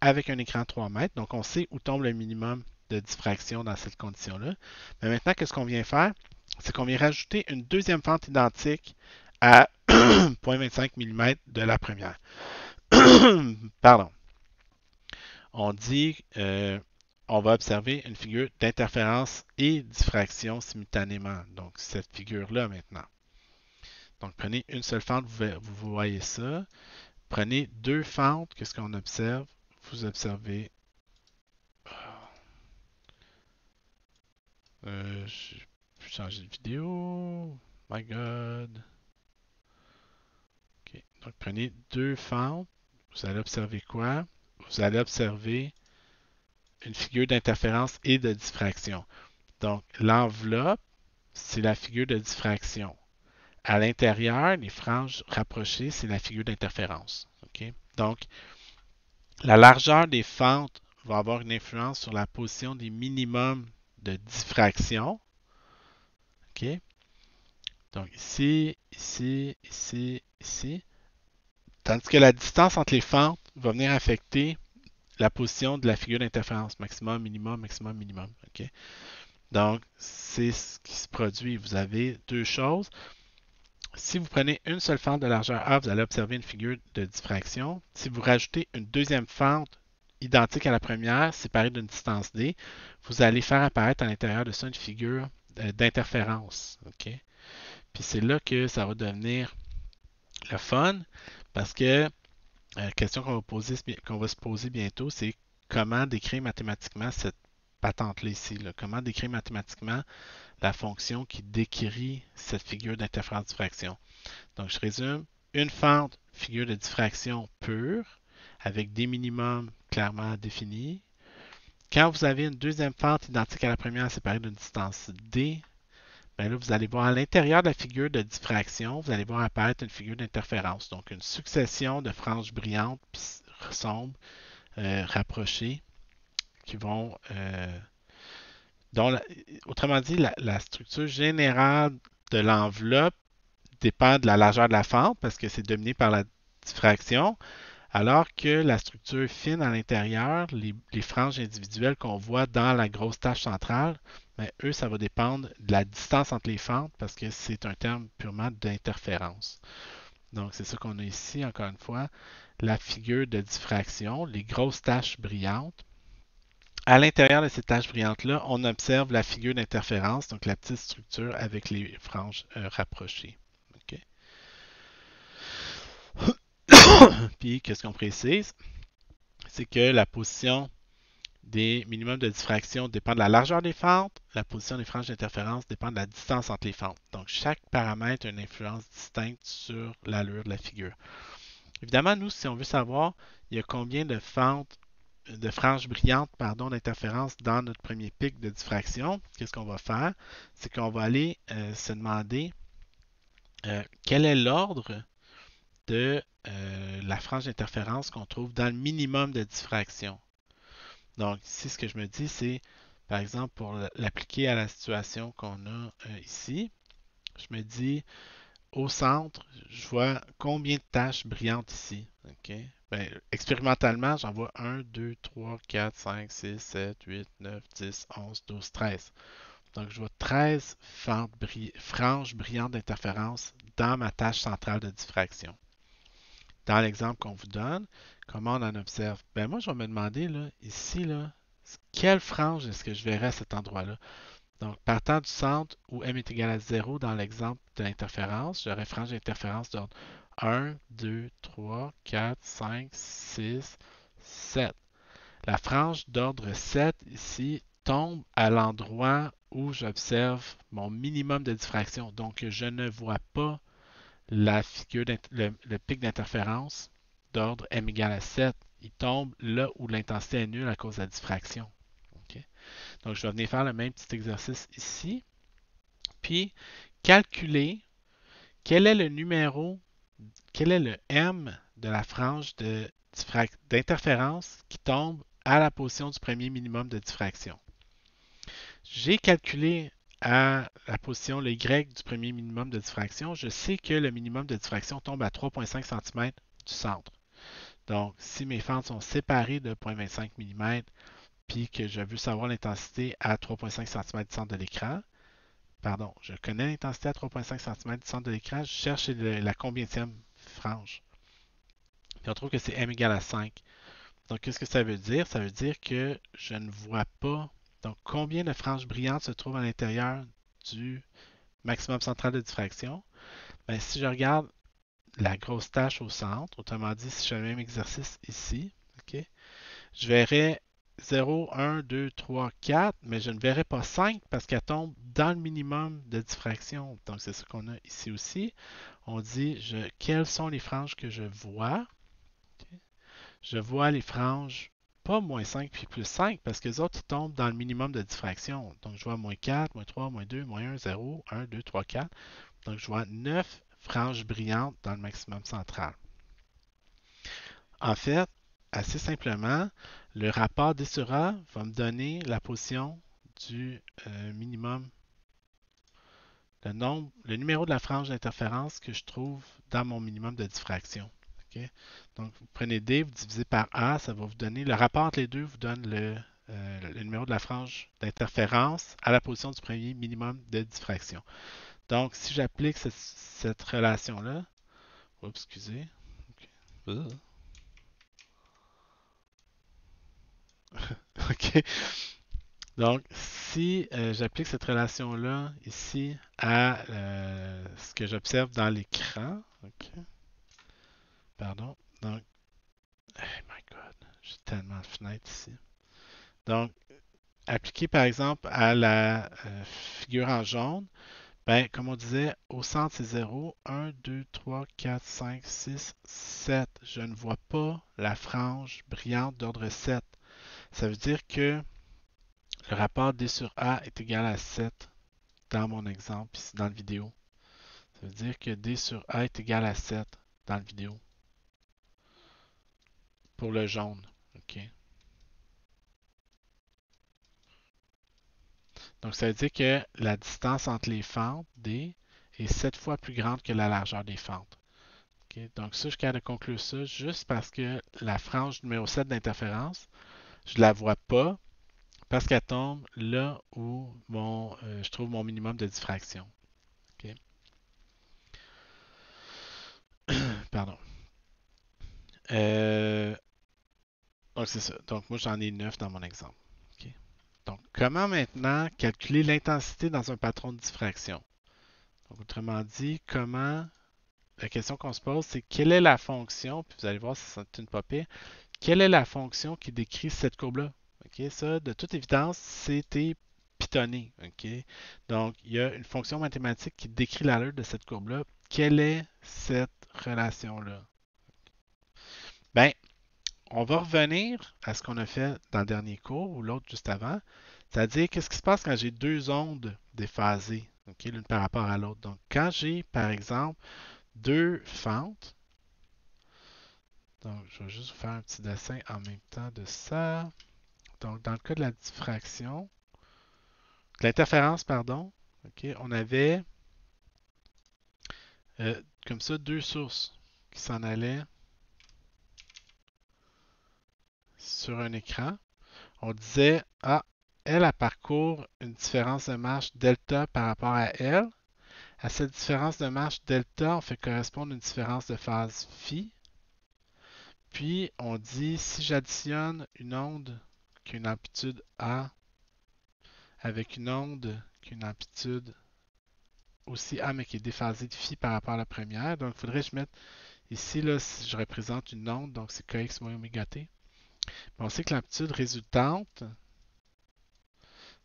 avec un écran 3 mètres. Donc, on sait où tombe le minimum de diffraction dans cette condition-là. Mais maintenant, qu'est-ce qu'on vient faire? C'est qu'on vient rajouter une deuxième fente identique à 0.25 mm de la première. Pardon. On dit on va observer une figure d'interférence et diffraction simultanément. Donc, cette figure-là maintenant. Donc, prenez une seule fente, vous voyez ça. Prenez deux fentes, qu'est-ce qu'on observe? Vous observez. Je vais changer de vidéo. My God. OK. Donc, prenez deux fentes. Vous allez observer quoi? Vous allez observer une figure d'interférence et de diffraction. Donc, l'enveloppe, c'est la figure de diffraction. À l'intérieur, les franges rapprochées, c'est la figure d'interférence. Okay? Donc, la largeur des fentes va avoir une influence sur la position des minimums de diffraction. Okay? Donc, ici, ici, ici, ici. Tandis que la distance entre les fentes va venir affecter la position de la figure d'interférence. Maximum, minimum, maximum, minimum. Okay? Donc, c'est ce qui se produit. Vous avez deux choses. Si vous prenez une seule fente de largeur A, vous allez observer une figure de diffraction. Si vous rajoutez une deuxième fente identique à la première, séparée d'une distance D, vous allez faire apparaître à l'intérieur de ça une figure d'interférence. Okay? Puis c'est là que ça va devenir le fun, parce que la question qu'on va se poser bientôt, c'est comment décrire mathématiquement cette patente-là ici. Là. Comment décrire mathématiquement la fonction qui décrit cette figure d'interférence-diffraction. Donc, je résume. Une fente, figure de diffraction pure, avec des minimums clairement définis. Quand vous avez une deuxième fente identique à la première séparée d'une distance d, bien là, vous allez voir à l'intérieur de la figure de diffraction, vous allez voir apparaître une figure d'interférence. Donc, une succession de franges brillantes, sombres, rapprochées, qui vont... autrement dit, la structure générale de l'enveloppe dépend de la largeur de la fente parce que c'est dominé par la diffraction, alors que la structure fine à l'intérieur, les franges individuelles qu'on voit dans la grosse tache centrale, ben, eux, ça va dépendre de la distance entre les fentes parce que c'est un terme purement d'interférence. Donc, c'est ça qu'on a ici, encore une fois, la figure de diffraction, les grosses taches brillantes. À l'intérieur de ces taches brillantes-là, on observe la figure d'interférence, donc la petite structure avec les franges rapprochées. Okay? Puis, qu'est-ce qu'on précise? C'est que la position des minimums de diffraction dépend de la largeur des fentes, la position des franges d'interférence dépend de la distance entre les fentes. Donc, chaque paramètre a une influence distincte sur l'allure de la figure. Évidemment, nous, si on veut savoir il y a combien de fentes, de franges brillantes, pardon, d'interférence dans notre premier pic de diffraction, qu'est-ce qu'on va faire? C'est qu'on va aller se demander quel est l'ordre de la frange d'interférence qu'on trouve dans le minimum de diffraction. Donc, ici, ce que je me dis, c'est, par exemple, pour l'appliquer à la situation qu'on a ici, je me dis, au centre, je vois combien de taches brillantes ici. OK? Ben, expérimentalement, j'en vois 1, 2, 3, 4, 5, 6, 7, 8, 9, 10, 11, 12, 13. Donc, je vois 13 franges brillantes d'interférence dans ma tâche centrale de diffraction. Dans l'exemple qu'on vous donne, comment on en observe? Ben moi, je vais me demander, là, ici, là, quelle frange est-ce que je verrai à cet endroit-là? Donc, partant du centre où m est égal à 0 dans l'exemple de l'interférence, j'aurai frange d'interférence d'ordre 1, 2, 3, 4, 5, 6, 7. La frange d'ordre 7 ici tombe à l'endroit où j'observe mon minimum de diffraction. Donc, je ne vois pas la figure le pic d'interférence d'ordre m égale à 7. Il tombe là où l'intensité est nulle à cause de la diffraction. Okay? Donc, je vais venir faire le même petit exercice ici. Puis, calculer quel est le numéro, quel est le m de la frange d'interférence qui tombe à la position du premier minimum de diffraction. J'ai calculé à la position, le Y du premier minimum de diffraction. Je sais que le minimum de diffraction tombe à 3,5 cm du centre. Donc, si mes fentes sont séparées de 0,25 mm, puis que je veux savoir l'intensité à 3,5 cm du centre de l'écran, pardon, je connais l'intensité à 3,5 cm du centre de l'écran, je cherche la combienième frange. Puis on trouve que c'est m égale à 5. Donc, qu'est-ce que ça veut dire? Ça veut dire que je ne vois pas. Donc, combien de franges brillantes se trouvent à l'intérieur du maximum central de diffraction? Ben, si je regarde la grosse tâche au centre, autrement dit, si je fais le même exercice ici, okay, je verrai 0, 1, 2, 3, 4, mais je ne verrai pas 5 parce qu'elle tombe dans le minimum de diffraction. Donc, c'est ce qu'on a ici aussi. On dit quelles sont les franges que je vois. Okay. Je vois les franges pas moins 5 puis plus 5 parce que les autres ils tombent dans le minimum de diffraction. Donc, je vois moins 4, moins 3, moins 2, moins 1, 0, 1, 2, 3, 4. Donc, je vois 9 franges brillantes dans le maximum central. En fait, assez simplement, le rapport D sur A va me donner la position du minimum, le numéro de la frange d'interférence que je trouve dans mon minimum de diffraction. Okay? Donc, vous prenez D, vous divisez par A, ça va vous donner, le rapport entre les deux vous donne le numéro de la frange d'interférence à la position du premier minimum de diffraction. Donc, si j'applique cette relation-là, oups, excusez. Okay. OK. Donc, si j'applique cette relation-là ici à ce que j'observe dans l'écran, OK. Pardon. Donc, oh my God, j'ai tellement de fenêtres ici. Donc, appliquer par exemple à la figure en jaune, ben, comme on disait, au centre c'est 0, 1, 2, 3, 4, 5, 6, 7. Je ne vois pas la frange brillante d'ordre 7. Ça veut dire que le rapport D sur A est égal à 7 dans mon exemple, ici dans la vidéo. Ça veut dire que D sur A est égal à 7 dans la vidéo. Pour le jaune. OK. Donc, ça veut dire que la distance entre les fentes, D, est 7 fois plus grande que la largeur des fentes. Okay? Donc, ça, je suis capable de conclure ça juste parce que la frange numéro 7 d'interférence, je ne la vois pas parce qu'elle tombe là où je trouve mon minimum de diffraction. Okay? Pardon. Donc, c'est ça. Donc, moi, j'en ai 9 dans mon exemple. Okay? Donc, comment maintenant calculer l'intensité dans un patron de diffraction? Donc, autrement dit, comment la question qu'on se pose, c'est quelle est la fonction, puis vous allez voir si c'est une pas pire, quelle est la fonction qui décrit cette courbe-là? OK, ça, de toute évidence, c'était pitonné. OK? Donc, il y a une fonction mathématique qui décrit l'allure de cette courbe-là. Quelle est cette relation-là? Ben, on va revenir à ce qu'on a fait dans le dernier cours ou l'autre juste avant. C'est-à-dire, qu'est-ce qui se passe quand j'ai deux ondes déphasées, OK, l'une par rapport à l'autre. Donc, quand j'ai, par exemple, deux fentes, donc je vais juste vous faire un petit dessin en même temps de ça. Donc, dans le cas de la diffraction, de l'interférence, pardon, OK, on avait comme ça deux sources qui s'en allaient sur un écran. On disait, ah, elle parcourt une différence de marche delta par rapport à elle. À cette différence de marche delta, on fait correspondre une différence de phase phi. Puis, on dit, si j'additionne une onde qui a une amplitude A avec une onde qui a une amplitude aussi A, mais qui est déphasée de phi par rapport à la première. Donc, il faudrait que je mette ici, là, si je représente une onde, donc c'est kx moins oméga t. On sait que l'amplitude résultante,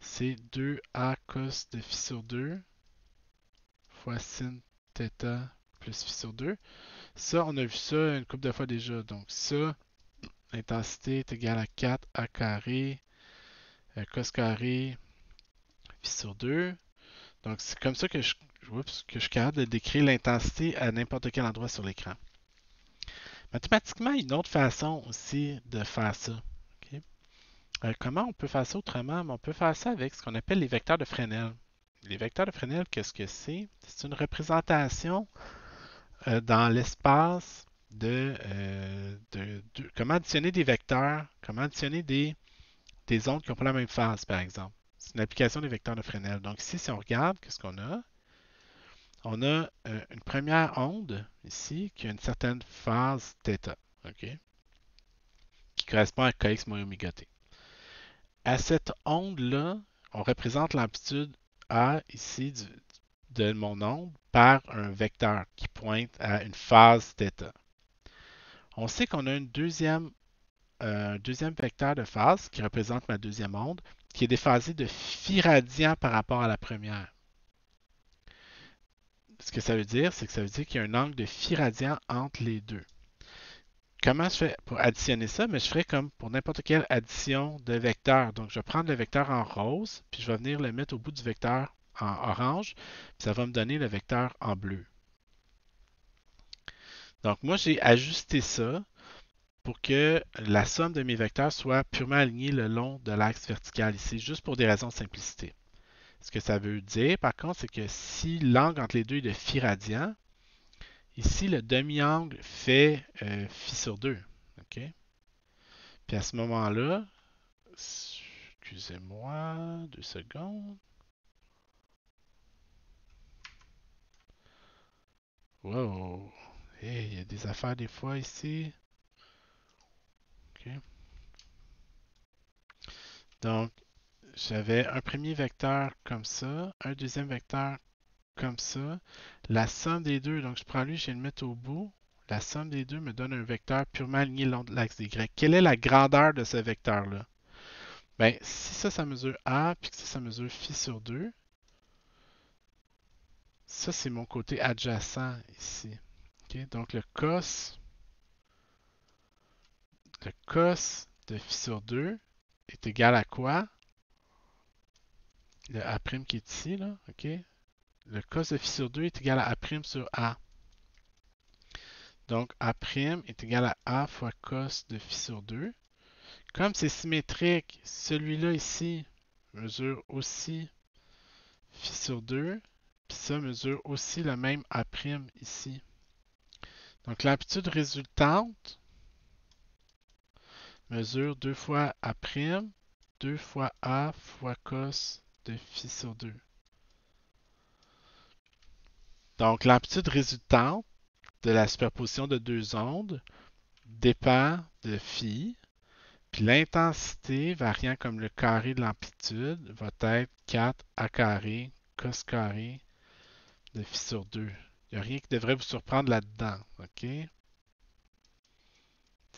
c'est 2A cos de phi sur 2 fois sin θ plus phi sur 2. Ça, on a vu ça une couple de fois déjà. Donc ça, l'intensité est égale à 4A carré cos carré phi sur 2. Donc c'est comme ça que que je suis capable de décrire l'intensité à n'importe quel endroit sur l'écran. Mathématiquement, il y a une autre façon aussi de faire ça. OK? Comment on peut faire ça autrement? On peut faire ça avec ce qu'on appelle les vecteurs de Fresnel. Les vecteurs de Fresnel, qu'est-ce que c'est? C'est une représentation dans l'espace de comment additionner des vecteurs, comment additionner des ondes qui n'ont pas la même phase, par exemple. C'est une application des vecteurs de Fresnel. Donc ici, si on regarde, qu'est-ce qu'on a? On a une première onde ici qui a une certaine phase θ, OK? Qui correspond à kx moins oméga t. À cette onde-là, on représente l'amplitude A ici de mon onde par un vecteur qui pointe à une phase θ. On sait qu'on a un deuxième vecteur de phase qui représente ma deuxième onde, qui est déphasé de phi radian par rapport à la première. Ce que ça veut dire, c'est que ça veut dire qu'il y a un angle de phi radian entre les deux. Comment je fais pour additionner ça? Mais je ferai comme pour n'importe quelle addition de vecteurs. Donc, je vais prendre le vecteur en rose, puis je vais venir le mettre au bout du vecteur en orange, puis ça va me donner le vecteur en bleu. Donc, moi, j'ai ajusté ça pour que la somme de mes vecteurs soit purement alignée le long de l'axe vertical ici, juste pour des raisons de simplicité. Ce que ça veut dire, par contre, c'est que si l'angle entre les deux est de phi radian, ici, le demi-angle fait phi sur 2. OK? Puis à ce moment-là, excusez-moi, 2 secondes. Wow! Hey, il y a des affaires des fois ici. OK. Donc, j'avais un premier vecteur comme ça, un deuxième vecteur comme ça. La somme des deux, donc je prends lui, je vais le mettre au bout. La somme des deux me donne un vecteur purement aligné le long de l'axe Y. Quelle est la grandeur de ce vecteur-là? Ben, si ça mesure A, puis que ça mesure phi sur 2, ça, c'est mon côté adjacent ici. Okay? Donc, le cos de phi sur 2 est égal à quoi? Le A' qui est ici, là. OK? Le cos de phi sur 2 est égal à A' sur A. Donc, A' est égal à A fois cos de phi sur 2. Comme c'est symétrique, celui-là ici mesure aussi phi sur 2, puis ça mesure aussi le même A' ici. Donc, l'amplitude résultante mesure 2 fois A', 2 fois A fois cos de phi sur 2. Donc, l'amplitude résultante de la superposition de deux ondes dépend de phi, puis l'intensité variant comme le carré de l'amplitude va être 4 A carré cos carré de phi sur 2. Il n'y a rien qui devrait vous surprendre là-dedans. OK?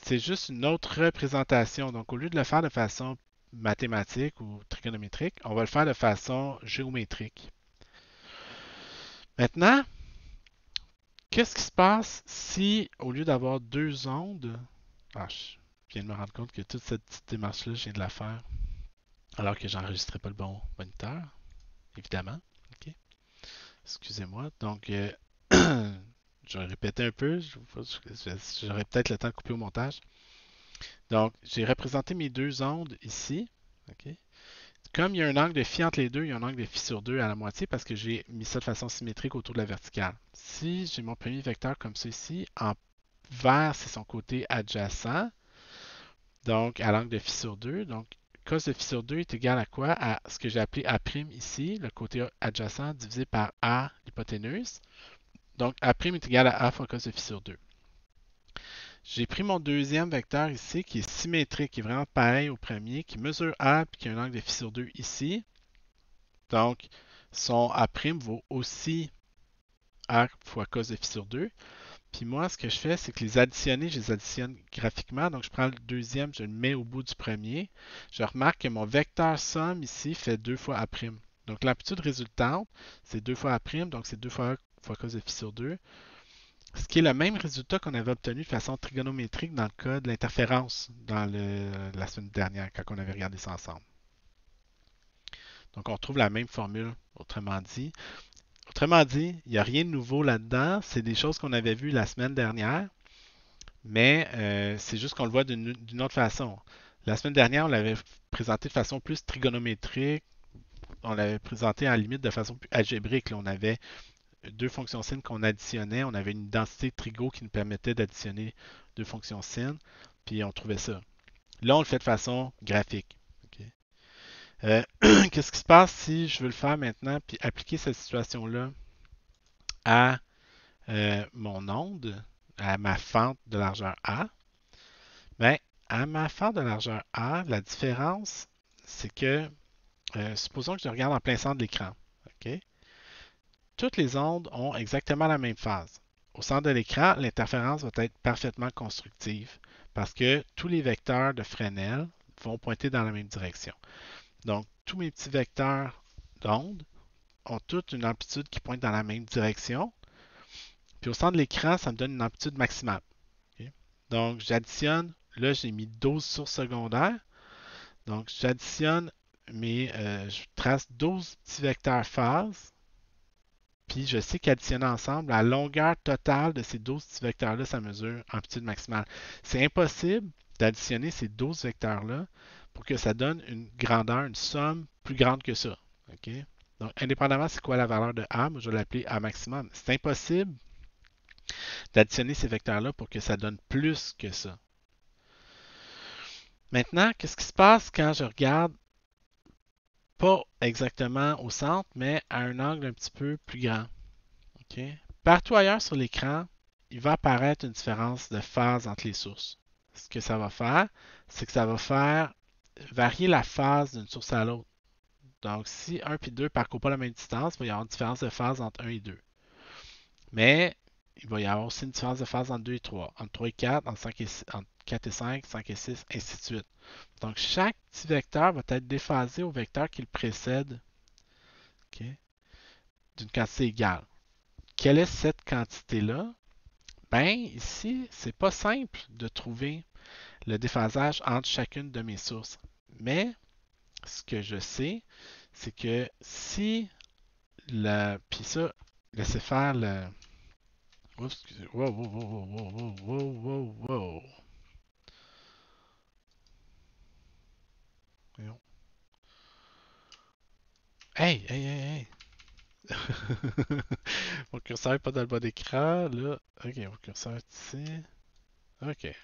C'est juste une autre représentation. Donc, au lieu de le faire de façon mathématique ou trigonométrique, on va le faire de façon géométrique. Maintenant, qu'est-ce qui se passe si, au lieu d'avoir deux ondes, je viens de me rendre compte que toute cette petite démarche-là, je viens de la faire, alors que j'enregistrais pas le bon moniteur, évidemment. OK. Excusez-moi. Donc, je vais répéter un peu. J'aurai peut-être le temps de couper au montage. Donc, j'ai représenté mes deux ondes ici. OK. Comme il y a un angle de phi entre les deux, il y a un angle de phi sur 2 à la moitié parce que j'ai mis ça de façon symétrique autour de la verticale. Si j'ai mon premier vecteur comme ça ici, en vert, c'est son côté adjacent, donc à l'angle de phi sur 2. Donc, cos de phi sur 2 est égal à quoi? À ce que j'ai appelé A' ici, le côté adjacent divisé par A, l'hypoténuse. Donc, A' est égal à A fois cos de phi sur 2. J'ai pris mon deuxième vecteur ici qui est symétrique, qui est vraiment pareil au premier, qui mesure A et qui a un angle de phi sur 2 ici. Donc, son A' vaut aussi A fois cos de phi sur 2. Puis moi, ce que je fais, c'est que les additionner, je les additionne graphiquement. Donc, je prends le deuxième, je le mets au bout du premier. Je remarque que mon vecteur somme ici fait 2 fois A'. Donc, l'amplitude résultante, c'est 2 fois A', donc c'est 2 fois A fois cos de phi sur 2. Ce qui est le même résultat qu'on avait obtenu de façon trigonométrique dans le cas de l'interférence dans la semaine dernière, quand on avait regardé ça ensemble. Donc, on retrouve la même formule, autrement dit. Autrement dit, il n'y a rien de nouveau là-dedans. C'est des choses qu'on avait vues la semaine dernière, mais c'est juste qu'on le voit d'une autre façon. La semaine dernière, on l'avait présenté de façon plus trigonométrique. On l'avait présenté en limite de façon plus algébrique. Là, on avait deux fonctions sin qu'on additionnait. On avait une identité trigo qui nous permettait d'additionner deux fonctions sin. Puis on trouvait ça. Là, on le fait de façon graphique. OK. Qu'est-ce qui se passe si je veux le faire maintenant puis appliquer cette situation-là à mon onde, à ma fente de largeur A? Bien, à ma fente de largeur A, la différence, c'est que, supposons que je regarde en plein centre de l'écran. OK? Toutes les ondes ont exactement la même phase. Au centre de l'écran, l'interférence va être parfaitement constructive parce que tous les vecteurs de Fresnel vont pointer dans la même direction. Donc, tous mes petits vecteurs d'onde ont toutes une amplitude qui pointe dans la même direction. Puis au centre de l'écran, ça me donne une amplitude maximale. OK? Donc, j'additionne. Là, j'ai mis 12 sources secondaires. Donc, j'additionne je trace 12 petits vecteurs phases. Puis, je sais qu'additionnant ensemble, la longueur totale de ces 12 petits vecteurs-là, ça mesure amplitude maximale. C'est impossible d'additionner ces 12 vecteurs-là pour que ça donne une grandeur, une somme plus grande que ça. OK? Donc, indépendamment, c'est quoi la valeur de A, moi, je vais l'appeler A maximum. C'est impossible d'additionner ces vecteurs-là pour que ça donne plus que ça. Maintenant, qu'est-ce qui se passe quand je regarde pas exactement au centre, mais à un angle un petit peu plus grand? Okay? Partout ailleurs sur l'écran, il va apparaître une différence de phase entre les sources. Ce que ça va faire, c'est que ça va faire varier la phase d'une source à l'autre. Donc, si 1 et 2 ne parcourent pas la même distance, il va y avoir une différence de phase entre 1 et 2. Mais il va y avoir aussi une différence de phase entre 2 et 3, entre 3 et 4, entre 4 et 5, 5 et 6, ainsi de suite. Donc, chaque petit vecteur va être déphasé au vecteur qui le précède, okay, d'une quantité égale. Quelle est cette quantité-là? Ben, ici, c'est pas simple de trouver le déphasage entre chacune de mes sources. Mais ce que je sais, c'est que si puis ça, laissez faire le. Oups, excusez. Wow, wow, wow, wow, wow, wow, wow, wow. Voyons. Hey, hey, hey, hey. Mon curseur n'est pas dans le bas d'écran, là. Ok, mon curseur est ici. Ok.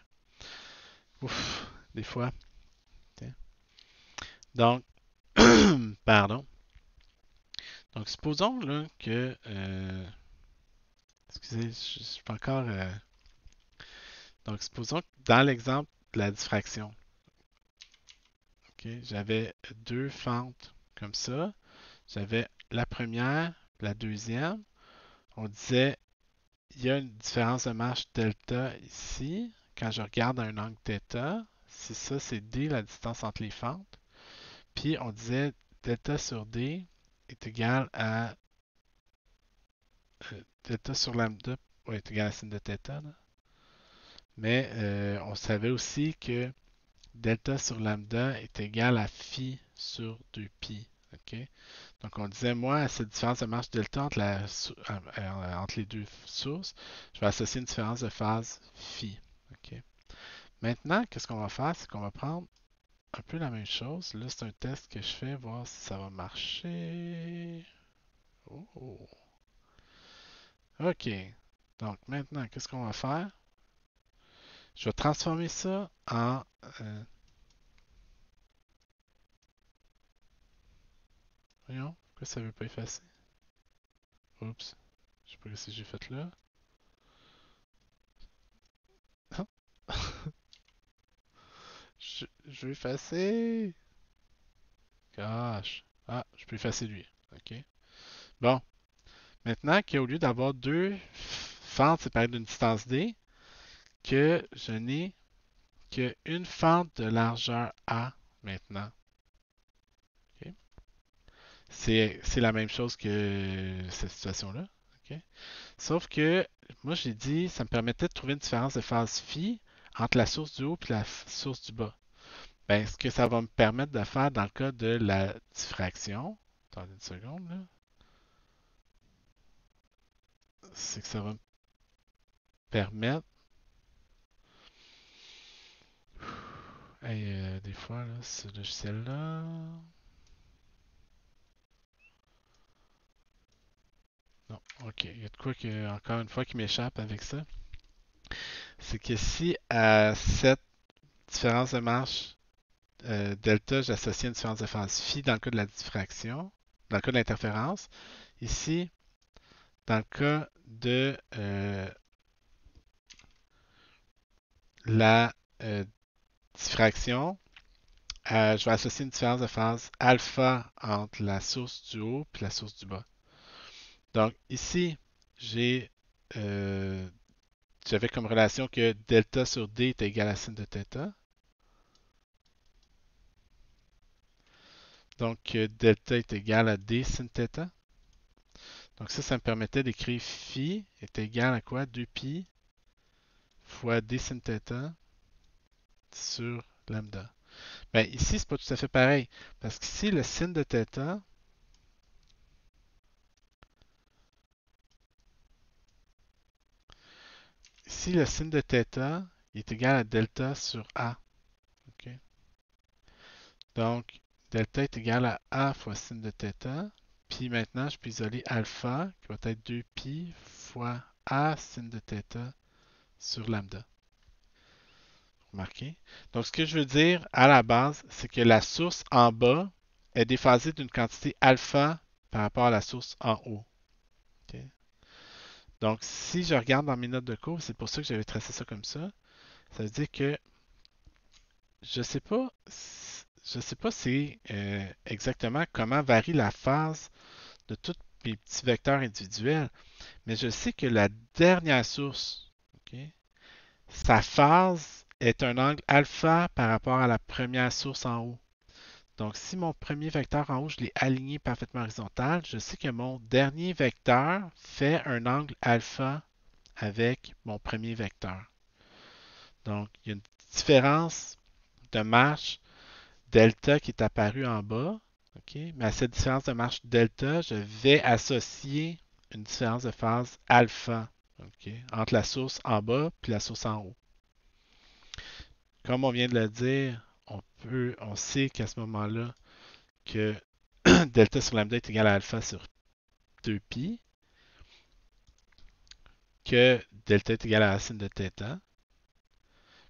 Ouf, des fois. Tiens. Donc, pardon. Donc, supposons là, que. Excusez, je suis pas encore. Donc, supposons que dans l'exemple de la diffraction, okay, j'avais deux fentes comme ça. J'avais la première, la deuxième. On disait il y a une différence de marche delta ici. Quand je regarde à un angle θ, si ça c'est d, la distance entre les fentes. Puis on disait delta sur d est égal à delta sur lambda, ouais, est égal à sin de θ. Là. Mais on savait aussi que delta sur lambda est égal à phi sur 2pi. OK? Donc on disait, moi, à cette différence de marche delta entre les deux sources, je vais associer une différence de phase phi. OK? Maintenant, qu'est-ce qu'on va faire? C'est qu'on va prendre un peu la même chose. Là, c'est un test que je fais, voir si ça va marcher. Oh. OK. Donc maintenant, qu'est-ce qu'on va faire? Je vais transformer ça en... voyons, pourquoi ça ne veut pas effacer? Oups. Je sais pas ce que j'ai fait là. Je vais effacer. Gosh. Ah, je peux effacer lui. OK. Bon. Maintenant qu'au lieu d'avoir deux fentes séparées d'une distance d, que je n'ai qu'une fente de largeur A maintenant. OK. C'est la même chose que cette situation-là. OK. Sauf que moi, j'ai dit, ça me permettait de trouver une différence de phase phi entre la source du haut et la source du bas. Ben, ce que ça va me permettre de faire dans le cas de la diffraction, attendez une seconde, là, c'est que ça va me permettre, hey, des fois, là, ce logiciel-là, non, ok, il y a de quoi que, encore une fois, qui m'échappe avec ça. C'est que si à cette différence de marche delta, j'associe une différence de phase phi dans le cas de la diffraction, dans le cas de l'interférence, ici, dans le cas de la diffraction, je vais associer une différence de phase alpha entre la source du haut et la source du bas. Donc ici, j'ai euh, j'avais comme relation que delta sur d est égal à sin de θ. Donc delta est égal à d sin θ. Donc ça me permettait d'écrire phi est égal à quoi? 2pi fois d sin θ sur lambda. Ben, ici, c'est pas tout à fait pareil. Parce qu'ici, le sin de θ, ici, le sin de θ est égal à delta sur A. OK? Donc, delta est égal à A fois sin de θ. Puis maintenant, je peux isoler alpha, qui va être 2pi fois A sin de θ sur lambda. Remarquez? Donc, ce que je veux dire à la base, c'est que la source en bas est déphasée d'une quantité alpha par rapport à la source en haut. OK? Donc, si je regarde dans mes notes de cours, c'est pour ça que j'avais tracé ça comme ça veut dire que je sais pas, je sais pas c'est exactement comment varie la phase de tous mes petits vecteurs individuels, mais je sais que la dernière source, ok, sa phase est un angle alpha par rapport à la première source en haut. Donc, si mon premier vecteur en haut, je l'ai aligné parfaitement horizontal, je sais que mon dernier vecteur fait un angle alpha avec mon premier vecteur. Donc, il y a une différence de marche delta qui est apparue en bas. OK? Mais à cette différence de marche delta, je vais associer une différence de phase alpha, OK, entre la source en bas et la source en haut. Comme on vient de le dire, on sait qu'à ce moment-là, que delta sur lambda est égal à alpha sur 2pi, que delta est égal à racine de θ,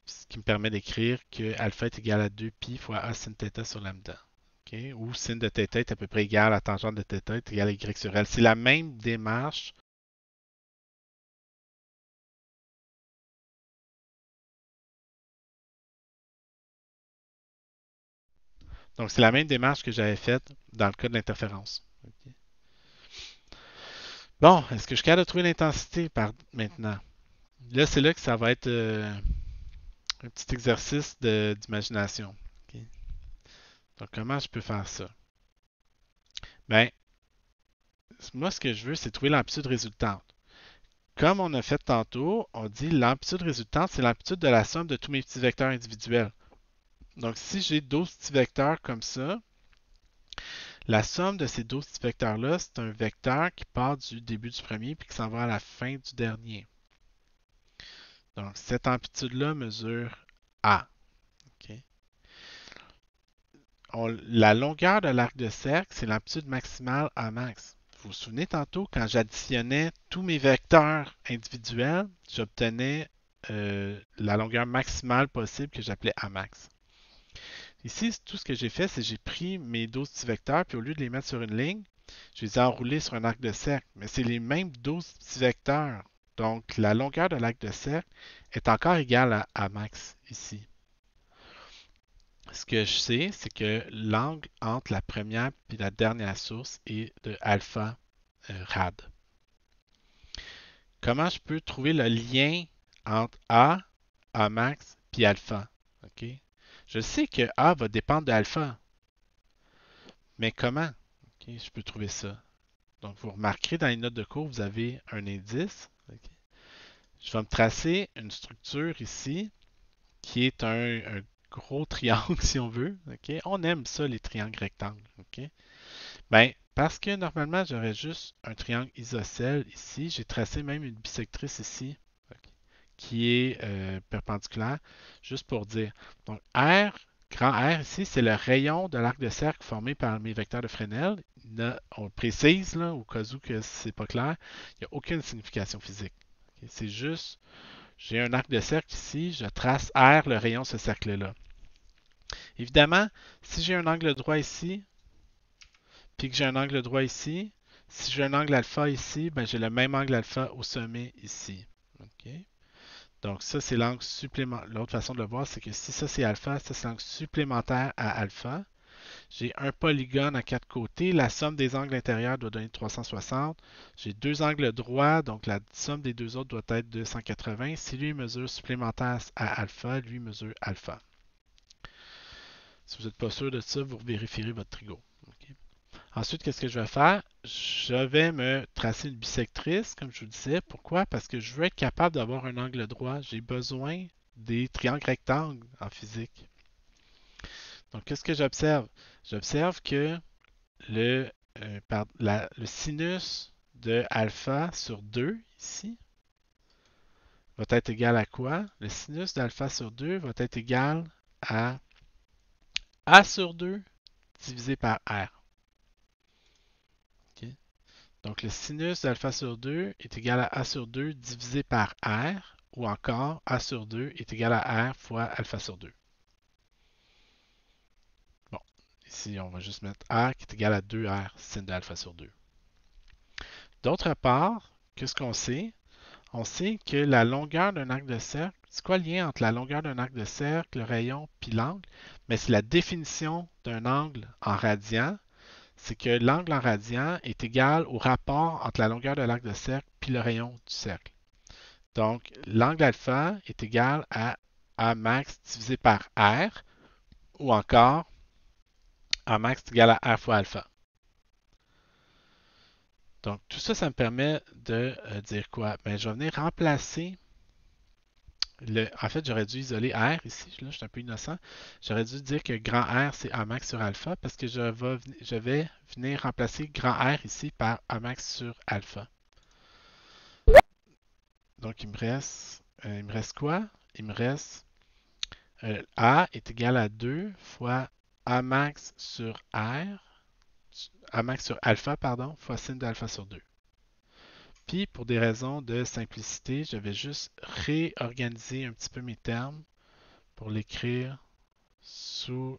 ce qui me permet d'écrire que alpha est égal à 2pi fois a sin θ sur lambda. Okay? Où sin de θ est à peu près égal à tangente de θ est égal à y sur l. C'est la même démarche. Donc, c'est la même démarche que j'avais faite dans le cas de l'interférence. Okay? Bon, est-ce que je suis capable de trouver l'intensité par maintenant? Là, c'est là que ça va être un petit exercice d'imagination. Ok. Donc, comment je peux faire ça? Ben, moi, ce que je veux, c'est trouver l'amplitude résultante. Comme on a fait tantôt, on dit l'amplitude résultante, c'est l'amplitude de la somme de tous mes petits vecteurs individuels. Donc, si j'ai 12 petits vecteurs comme ça, la somme de ces 12 petits vecteurs-là, c'est un vecteur qui part du début du premier puis qui s'en va à la fin du dernier. Donc, cette amplitude-là mesure A. Ok. La longueur de l'arc de cercle, c'est l'amplitude maximale A max. Vous vous souvenez tantôt, quand j'additionnais tous mes vecteurs individuels, j'obtenais la longueur maximale possible que j'appelais A max. Ici, tout ce que j'ai fait, c'est que j'ai pris mes 12 petits vecteurs, puis au lieu de les mettre sur une ligne, je les ai enroulés sur un arc de cercle. Mais c'est les mêmes 12 petits vecteurs. Donc, la longueur de l'arc de cercle est encore égale à A max ici. Ce que je sais, c'est que l'angle entre la première et la dernière source est de alpha rad. Comment je peux trouver le lien entre A max, puis alpha? Ok. Je sais que A va dépendre de alpha, mais comment? Ok, je peux trouver ça. Donc, vous remarquerez dans les notes de cours, vous avez un indice. Ok. Je vais me tracer une structure ici qui est un gros triangle, si on veut. Ok. On aime ça, les triangles rectangles. Ok. Ben, parce que normalement, j'aurais juste un triangle isocèle ici. J'ai tracé même une bisectrice ici, ok, qui est perpendiculaire, juste pour dire. Donc, R, grand R ici, c'est le rayon de l'arc de cercle formé par mes vecteurs de Fresnel. On le précise, là, au cas où que c'est pas clair, il n'y a aucune signification physique. Ok. C'est juste, j'ai un arc de cercle ici, je trace R, le rayon de ce cercle-là. Évidemment, si j'ai un angle droit ici, puis que j'ai un angle droit ici, si j'ai un angle alpha ici, ben j'ai le même angle alpha au sommet ici. Ok. Donc ça, c'est l'angle supplémentaire. L'autre façon de le voir, c'est que si ça c'est alpha, ça c'est l'angle supplémentaire à alpha. J'ai un polygone à quatre côtés. La somme des angles intérieurs doit donner 360. J'ai deux angles droits, donc la somme des deux autres doit être 280. Si lui mesure supplémentaire à alpha, lui mesure alpha. Si vous n'êtes pas sûr de ça, vous vérifierez votre trigo. Ok. Ensuite, qu'est-ce que je vais faire? Je vais me tracer une bisectrice, comme je vous disais. Pourquoi? Parce que je veux être capable d'avoir un angle droit. J'ai besoin des triangles rectangles en physique. Donc, qu'est-ce que j'observe? J'observe que le sinus de alpha sur 2 ici va être égal à quoi? Le sinus d'alpha sur 2 va être égal à A sur 2 divisé par R. Ok. Donc, le sinus d'alpha sur 2 est égal à A sur 2 divisé par R, ou encore A sur 2 est égal à R fois alpha sur 2. Bon, ici, on va juste mettre R qui est égal à 2R sin de alpha sur 2. D'autre part, qu'est-ce qu'on sait? On sait que la longueur d'un arc de cercle, c'est quoi le lien entre la longueur d'un arc de cercle, le rayon, puis l'angle? Mais c'est la définition d'un angle en radian. C'est que l'angle en radian est égal au rapport entre la longueur de l'arc de cercle puis le rayon du cercle. Donc, l'angle alpha est égal à A max divisé par R, ou encore A max est égal à R fois alpha. Donc, tout ça, ça me permet de dire quoi? Ben, je vais venir remplacer en fait, j'aurais dû isoler R ici. Là, je suis un peu innocent. J'aurais dû dire que grand R, c'est A max sur alpha parce que je vais venir remplacer grand R ici par A max sur alpha. Donc, il me reste quoi? Il me reste A est égal à 2 fois A max sur R, A max sur alpha, pardon, fois sin d'alpha sur 2. Puis, pour des raisons de simplicité, je vais juste réorganiser un petit peu mes termes pour l'écrire sous.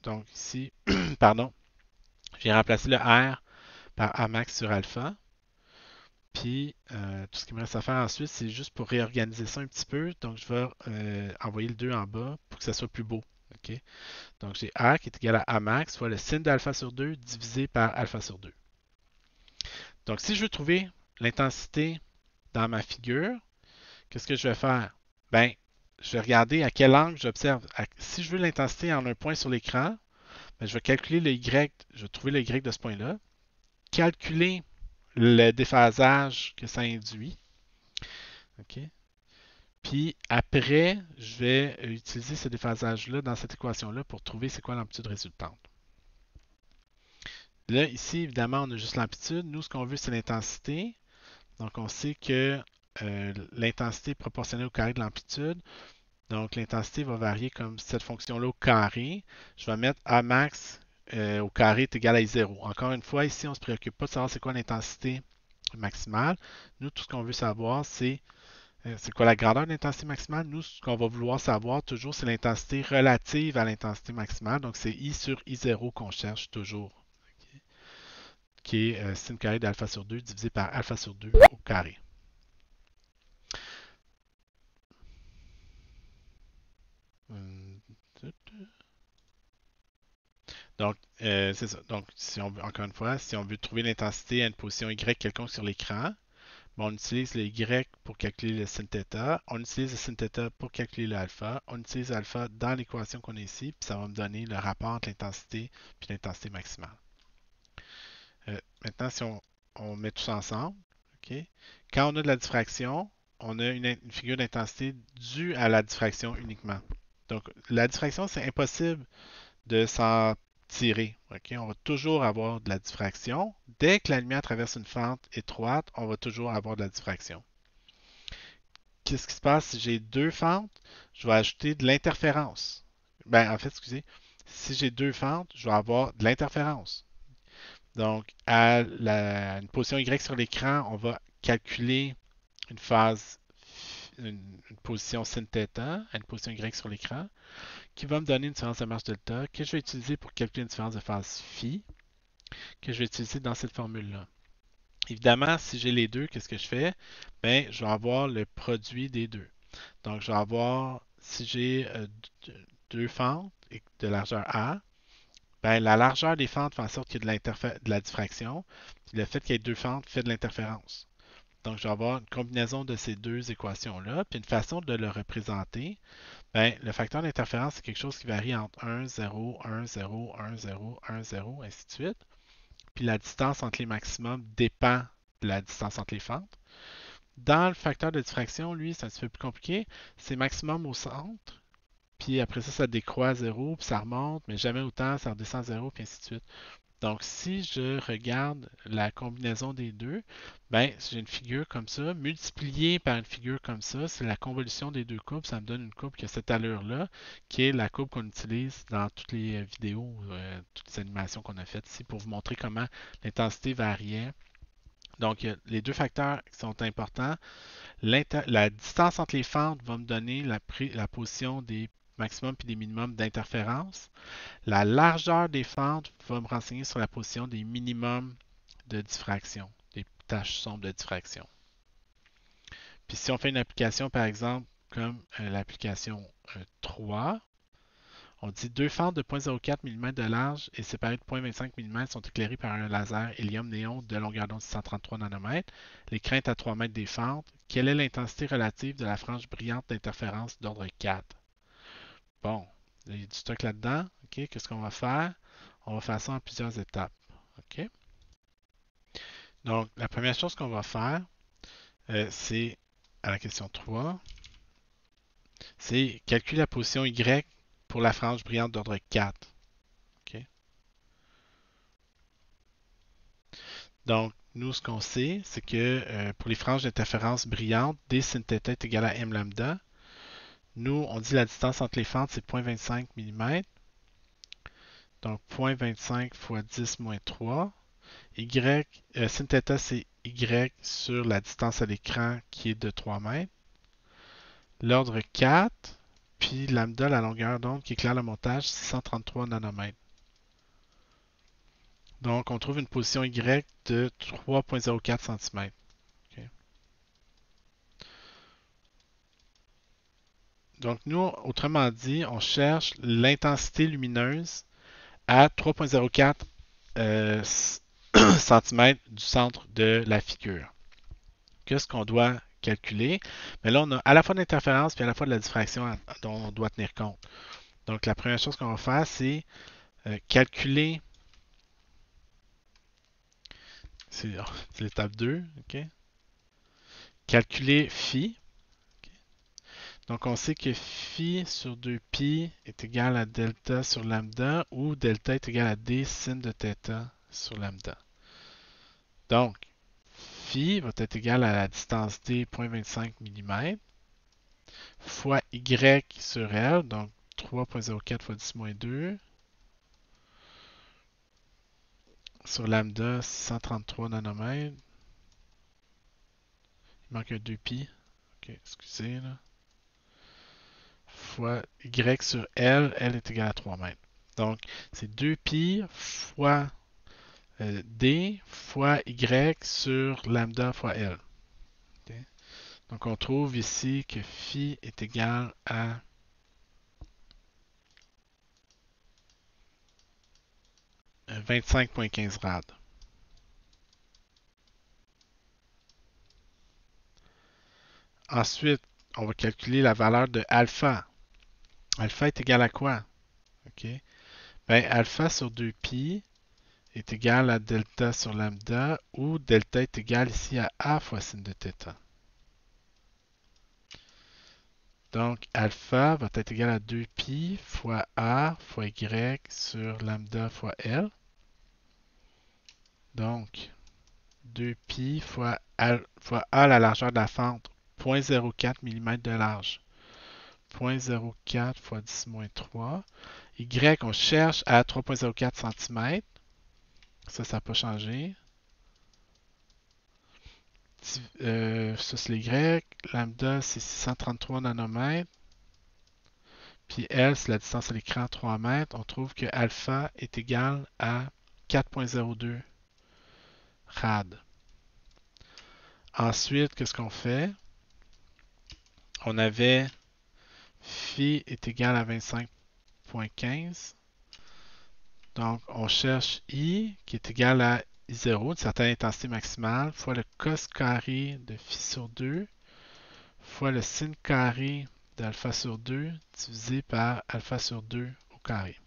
Donc, ici, pardon, j'ai remplacé le R par A max sur alpha. Puis, tout ce qu'il me reste à faire ensuite, c'est juste pour réorganiser ça un petit peu. Donc, je vais envoyer le 2 en bas pour que ça soit plus beau. OK? Donc, j'ai A qui est égal à A max fois le sin d'alpha sur 2 divisé par alpha sur 2. Donc, si je veux trouver l'intensité dans ma figure, qu'est-ce que je vais faire? Ben, je vais regarder à quel angle j'observe. Si je veux l'intensité en un point sur l'écran, ben, je vais calculer le Y, je vais trouver le Y de ce point-là, calculer le déphasage que ça induit. OK? Puis après, je vais utiliser ce déphasage-là dans cette équation-là pour trouver c'est quoi l'amplitude résultante. Là, ici, évidemment, on a juste l'amplitude. Nous, ce qu'on veut, c'est l'intensité. Donc, on sait que l'intensité est proportionnelle au carré de l'amplitude. Donc, l'intensité va varier comme cette fonction-là au carré. Je vais mettre A max au carré est égal à 0. Encore une fois, ici, on ne se préoccupe pas de savoir c'est quoi l'intensité maximale. Nous, tout ce qu'on veut savoir, c'est quoi la grandeur de l'intensité maximale. Nous, ce qu'on va vouloir savoir toujours, c'est l'intensité relative à l'intensité maximale. Donc, c'est I sur I0 qu'on cherche toujours, qui est sin carré d'alpha sur 2 divisé par alpha sur 2 au carré. Donc, c'est ça. Donc, si on veut, encore une fois, si on veut trouver l'intensité à une position Y quelconque sur l'écran, bon, on utilise le Y pour calculer le sin θ. On utilise le sin θ pour calculer l'alpha. On utilise l'alpha dans l'équation qu'on a ici, puis ça va me donner le rapport entre l'intensité et l'intensité maximale. Maintenant, si on met tout ça ensemble, OK, quand on a de la diffraction, on a une figure d'intensité due à la diffraction uniquement. Donc, la diffraction, c'est impossible de s'en tirer. Okay? On va toujours avoir de la diffraction. Dès que la lumière traverse une fente étroite, on va toujours avoir de la diffraction. Qu'est-ce qui se passe si j'ai deux fentes? Je vais ajouter de l'interférence. Ben, en fait, excusez, si j'ai deux fentes, je vais avoir de l'interférence. Donc, à une position Y sur l'écran, on va calculer une phase, une position sin θ à une position Y sur l'écran, qui va me donner une différence de marge delta que je vais utiliser pour calculer une différence de phase phi, que je vais utiliser dans cette formule-là. Évidemment, si j'ai les deux, qu'est-ce que je fais? Ben, je vais avoir le produit des deux. Donc, je vais avoir, si j'ai deux fentes de largeur A, ben, la largeur des fentes fait en sorte qu'il y ait de la diffraction. Puis le fait qu'il y ait deux fentes fait de l'interférence. Donc, je vais avoir une combinaison de ces deux équations-là. Puis une façon de le représenter, ben, le facteur d'interférence, c'est quelque chose qui varie entre 1, 0, 1, 0, 1, 0, 1, 0, ainsi de suite. Puis la distance entre les maximums dépend de la distance entre les fentes. Dans le facteur de diffraction, lui, c'est un petit peu plus compliqué. C'est maximum au centre, puis après ça, ça décroît à 0, puis ça remonte, mais jamais autant, ça redescend à 0, puis ainsi de suite. Donc, si je regarde la combinaison des deux, ben, si j'ai une figure comme ça, multipliée par une figure comme ça, c'est la convolution des deux courbes, ça me donne une courbe qui a cette allure-là, qui est la courbe qu'on utilise dans toutes les vidéos, toutes les animations qu'on a faites ici pour vous montrer comment l'intensité variait. Donc, les deux facteurs qui sont importants. La distance entre les fentes va me donner la position des maximums et des minimums d'interférence. La largeur des fentes va me renseigner sur la position des minimums de diffraction, des taches sombres de diffraction. Puis si on fait une application, par exemple, comme l'application 3, on dit deux fentes de 0.04 mm de large et séparées de 0.25 mm sont éclairées par un laser hélium-néon de longueur d'onde 633 nanomètres. L'écran est à 3 mètres des fentes. Quelle est l'intensité relative de la frange brillante d'interférence d'ordre 4? Bon, il y a du stock là-dedans. OK, qu'est-ce qu'on va faire? On va faire ça en plusieurs étapes. OK? Donc, la première chose qu'on va faire, c'est à la question 3, c'est calculer la position Y pour la frange brillante d'ordre 4. OK? Donc, nous, ce qu'on sait, c'est que pour les franges d'interférence brillantes, d sin θ est égal à m lambda. Nous, on dit la distance entre les fentes, c'est 0.25 mm. Donc, 0.25 fois 10 moins 3. Sin θ, c'est Y sur la distance à l'écran qui est de 3 mètres. L'ordre 4, puis lambda, la longueur d'onde qui éclaire le montage, 633 nanomètres. Donc, on trouve une position Y de 3,04 cm. Okay. Donc, nous, autrement dit, on cherche l'intensité lumineuse à 3,04 cm du centre de la figure. Qu'est-ce qu'on doit calculer? Mais là, on a à la fois de l'interférence et à la fois de la diffraction dont on doit tenir compte. Donc, la première chose qu'on va faire, c'est calculer. C'est l'étape 2. Okay? Calculer phi. Okay? Donc, on sait que phi sur 2pi est égal à delta sur lambda ou delta est égal à d sin de θ sur lambda. Donc, phi va être égal à la distance d, 0.25 mm, fois y sur L, donc 3.04 fois 10-2, sur lambda, 633 nanomètres. Il manque un 2pi. Ok, excusez, là. Fois y sur L, L est égal à 3 mètres. Donc, c'est 2pi fois d fois y sur lambda fois L. Okay? Donc, on trouve ici que phi est égal à 25,15 rad. Ensuite, on va calculer la valeur de alpha. Alpha est égal à quoi? Okay? Ben, alpha sur 2pi est égal à delta sur lambda ou delta est égal ici à A fois sin de θ. Donc, alpha va être égal à 2pi fois A fois Y sur lambda fois L. Donc, 2pi fois A, la largeur de la fente, 0.04 mm de large. 0.04 fois 10-3. Y, on cherche à 3.04 cm. Ça n'a pas changé. Ça, c'est Y. Lambda, c'est 633 nanomètres. Puis L, c'est la distance à l'écran, 3 mètres. On trouve que alpha est égal à 4.02 rad. Ensuite, qu'est-ce qu'on fait? On avait phi est égal à 25,15. Donc, on cherche I qui est égal à I0, une certaine intensité maximale, fois le cos carré de phi sur 2, fois le sin carré d'alpha sur 2, divisé par alpha sur 2 au carré.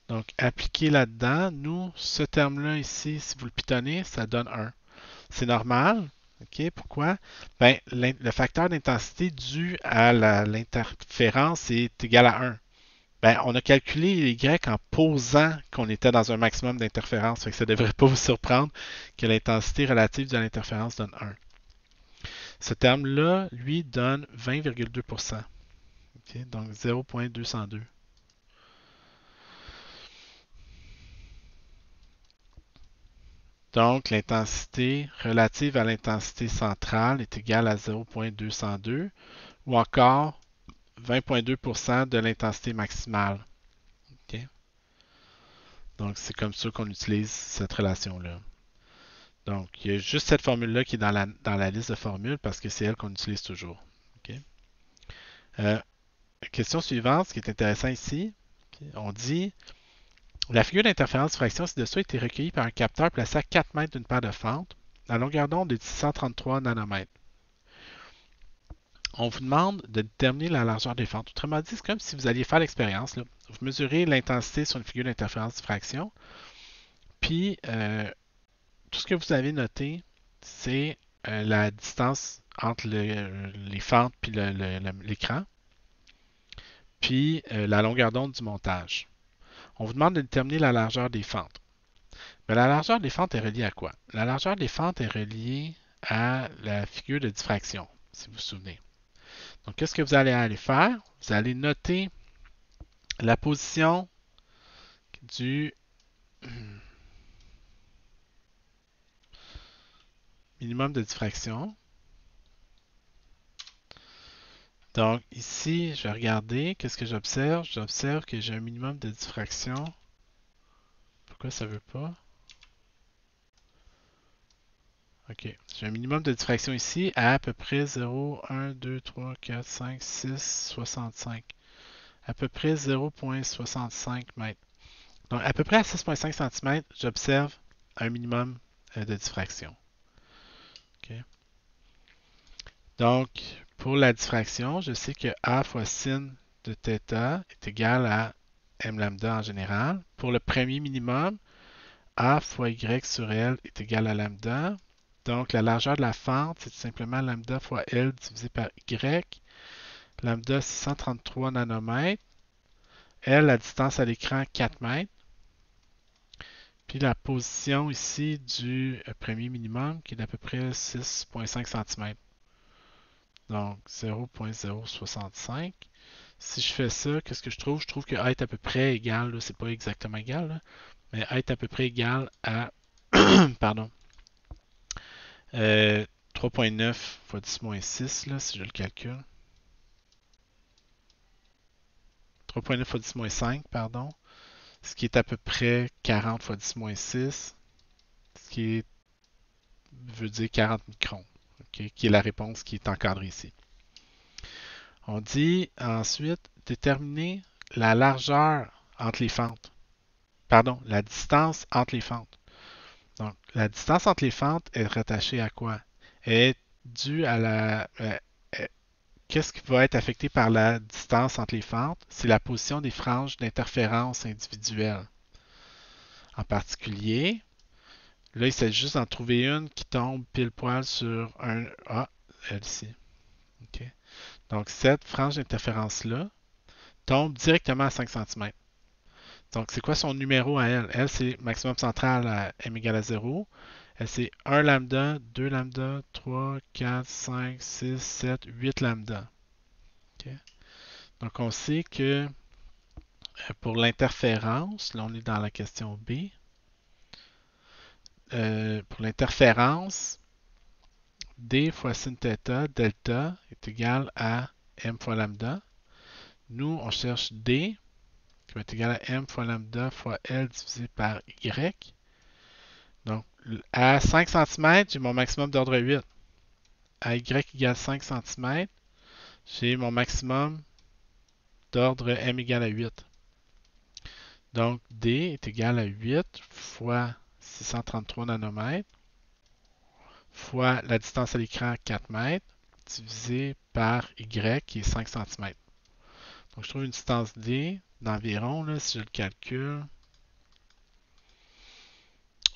Donc, appliqué là-dedans, nous, ce terme-là ici, si vous le pitonnez, ça donne 1. C'est normal. OK? Pourquoi? Ben, le facteur d'intensité dû à l'interférence est égal à 1. Ben, on a calculé les Y en posant qu'on était dans un maximum d'interférence. Ça ne devrait pas vous surprendre que l'intensité relative de l'interférence donne 1. Ce terme-là, lui, donne 20,2%. Okay? Donc 0,202. Donc, l'intensité relative à l'intensité centrale est égale à 0,202 ou encore 20,2% de l'intensité maximale. Okay? Donc, c'est comme ça qu'on utilise cette relation-là. Donc, il y a juste cette formule-là qui est dans la liste de formules parce que c'est elle qu'on utilise toujours. Okay? Question suivante, ce qui est intéressant ici, okay, on dit la figure d'interférence-diffraction ci-dessous a été recueillie par un capteur placé à 4 mètres d'une paire de fentes. La longueur d'onde est de 633 nanomètres. On vous demande de déterminer la largeur des fentes. Autrement dit, c'est comme si vous alliez faire l'expérience. Vous mesurez l'intensité sur une figure d'interférence-diffraction, puis tout ce que vous avez noté, c'est la distance entre les fentes puis l'écran, puis la longueur d'onde du montage. On vous demande de déterminer la largeur des fentes. Mais la largeur des fentes est reliée à quoi? La largeur des fentes est reliée à la figure de diffraction, si vous vous souvenez. Donc, qu'est-ce que vous allez aller faire? Vous allez noter la position du minimum de diffraction. Donc, ici, je vais regarder. Qu'est-ce que j'observe? J'observe que j'ai un minimum de diffraction. Pourquoi ça ne veut pas? OK. J'ai un minimum de diffraction ici à peu près 0, 1, 2, 3, 4, 5, 6, 65. À peu près 0,65 mètres. Donc, à peu près à 6,5 cm, j'observe un minimum de diffraction. Okay. Donc, pour la diffraction, je sais que A fois sin de θ est égal à m lambda en général. Pour le premier minimum, A fois y sur L est égal à lambda. Donc, la largeur de la fente, c'est tout simplement lambda fois L divisé par Y. Lambda, 633 nanomètres. L, la distance à l'écran, 4 mètres. Puis la position ici du premier minimum, qui est d'à peu près 6,5 cm. Donc, 0,065. Si je fais ça, qu'est-ce que je trouve? Je trouve que A est à peu près égal, c'est pas exactement égal, là, mais A est à peu près égal à pardon, 3,9 fois 10-6, là, si je le calcule. 3,9 fois 10-5, pardon. Ce qui est à peu près 40 fois 10-6, ce qui veut dire 40 microns, okay, qui est la réponse qui est encadrée ici. On dit ensuite déterminer la largeur entre les fentes. Pardon, la distance entre les fentes. Donc, la distance entre les fentes est rattachée à quoi? Elle est due à la... qu'est-ce qui va être affecté par la distance entre les fentes? C'est la position des franges d'interférence individuelles. En particulier, là, il s'agit juste d'en trouver une qui tombe pile poil sur un... Ah, elle-ci. Okay. Donc, cette frange d'interférence-là tombe directement à 5 cm. Donc, c'est quoi son numéro à elle? Elle, c'est maximum central à m égale à 0. Elle, c'est 1 lambda, 2 lambda, 3, 4, 5, 6, 7, 8 lambda. Okay. Donc, on sait que pour l'interférence, là, on est dans la question B. Pour l'interférence, D fois sin θ, delta, est égal à m fois lambda. Nous, on cherche D, qui va être égal à m fois lambda fois L divisé par Y. Donc, à 5 cm, j'ai mon maximum d'ordre 8. À Y égale 5 cm, j'ai mon maximum d'ordre M égale à 8. Donc, D est égal à 8 fois 633 nanomètres fois la distance à l'écran 4 mètres divisé par Y qui est 5 cm. Donc, je trouve une distance D d'environ, si je le calcule,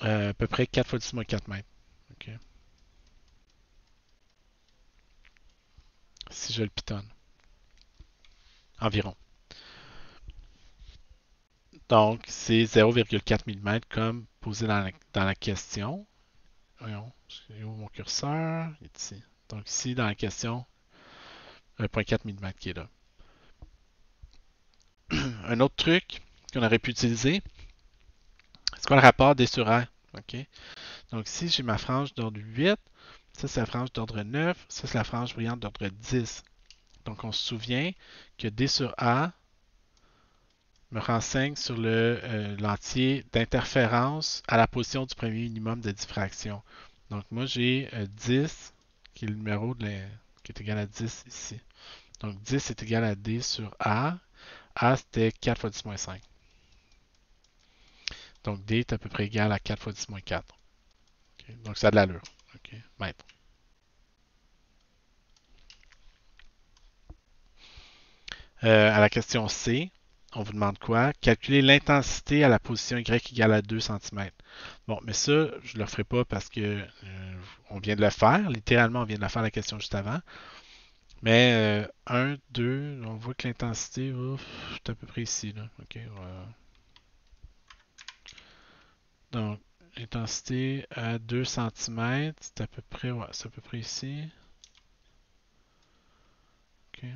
à peu près 4 fois 10-4 mètres. Okay. Si je le pitonne. Environ. Donc, c'est 0,4 mm comme posé dans la question. Voyons, j'ai où mon curseur? Il est ici. Donc ici, dans la question, 1,4 mm qui est là. Un autre truc qu'on aurait pu utiliser, c'est quoi le rapport D sur R? Okay. Donc ici, j'ai ma frange d'ordre 8. Ça, c'est la frange d'ordre 9. Ça, c'est la frange brillante d'ordre 10. Donc, on se souvient que D sur A me renseigne sur l'entier d'interférence à la position du premier minimum de diffraction. Donc, moi, j'ai 10, qui est le numéro qui est égal à 10 ici. Donc, 10 est égal à D sur A. A, c'était 4 fois 10-5. Donc, D est à peu près égal à 4 fois 10-4. Okay. Donc, ça a de l'allure. Okay. Mètre. À la question C, on vous demande quoi? Calculer l'intensité à la position Y égale à 2 cm. Bon, mais ça, je ne le ferai pas parce que on vient de le faire. Littéralement, on vient de la faire la question juste avant. Mais 1, 2, on voit que l'intensité, c'est à peu près ici. Là. Okay, voilà. Donc, l'intensité à 2 cm, c'est à peu près, ouais, c'est à peu près ici. Okay.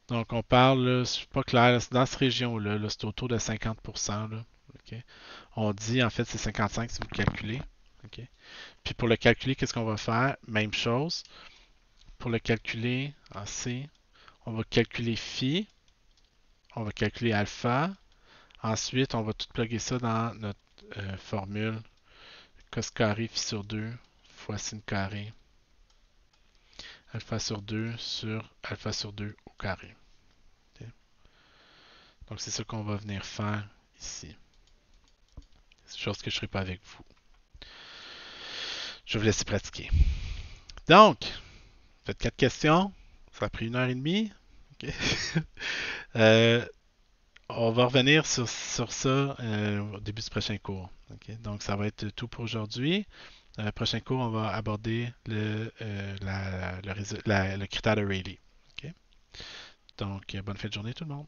Donc, on parle, là, c'est pas clair, là, c'est dans cette région-là, là, c'est autour de 50%. Là, okay. On dit, en fait, c'est 55 si vous calculez. Okay. Puis pour le calculer, qu'est-ce qu'on va faire? Même chose. Pour le calculer en C, on va calculer phi, on va calculer alpha. Ensuite, on va tout plugger ça dans notre formule cos carré phi sur 2 fois sin carré alpha sur 2 sur alpha sur 2 au carré. Okay. Donc, c'est ça qu'on va venir faire ici. chose que je ne ferai pas avec vous. Je vais vous laisser pratiquer. Donc, faites 4 questions. Ça a pris 1 heure et demie. Ok. Euh, on va revenir sur ça au début du prochain cours. Ok. Donc, ça va être tout pour aujourd'hui. Dans le prochain cours, on va aborder le critère de Rayleigh. Ok. Donc, bonne fin de journée tout le monde.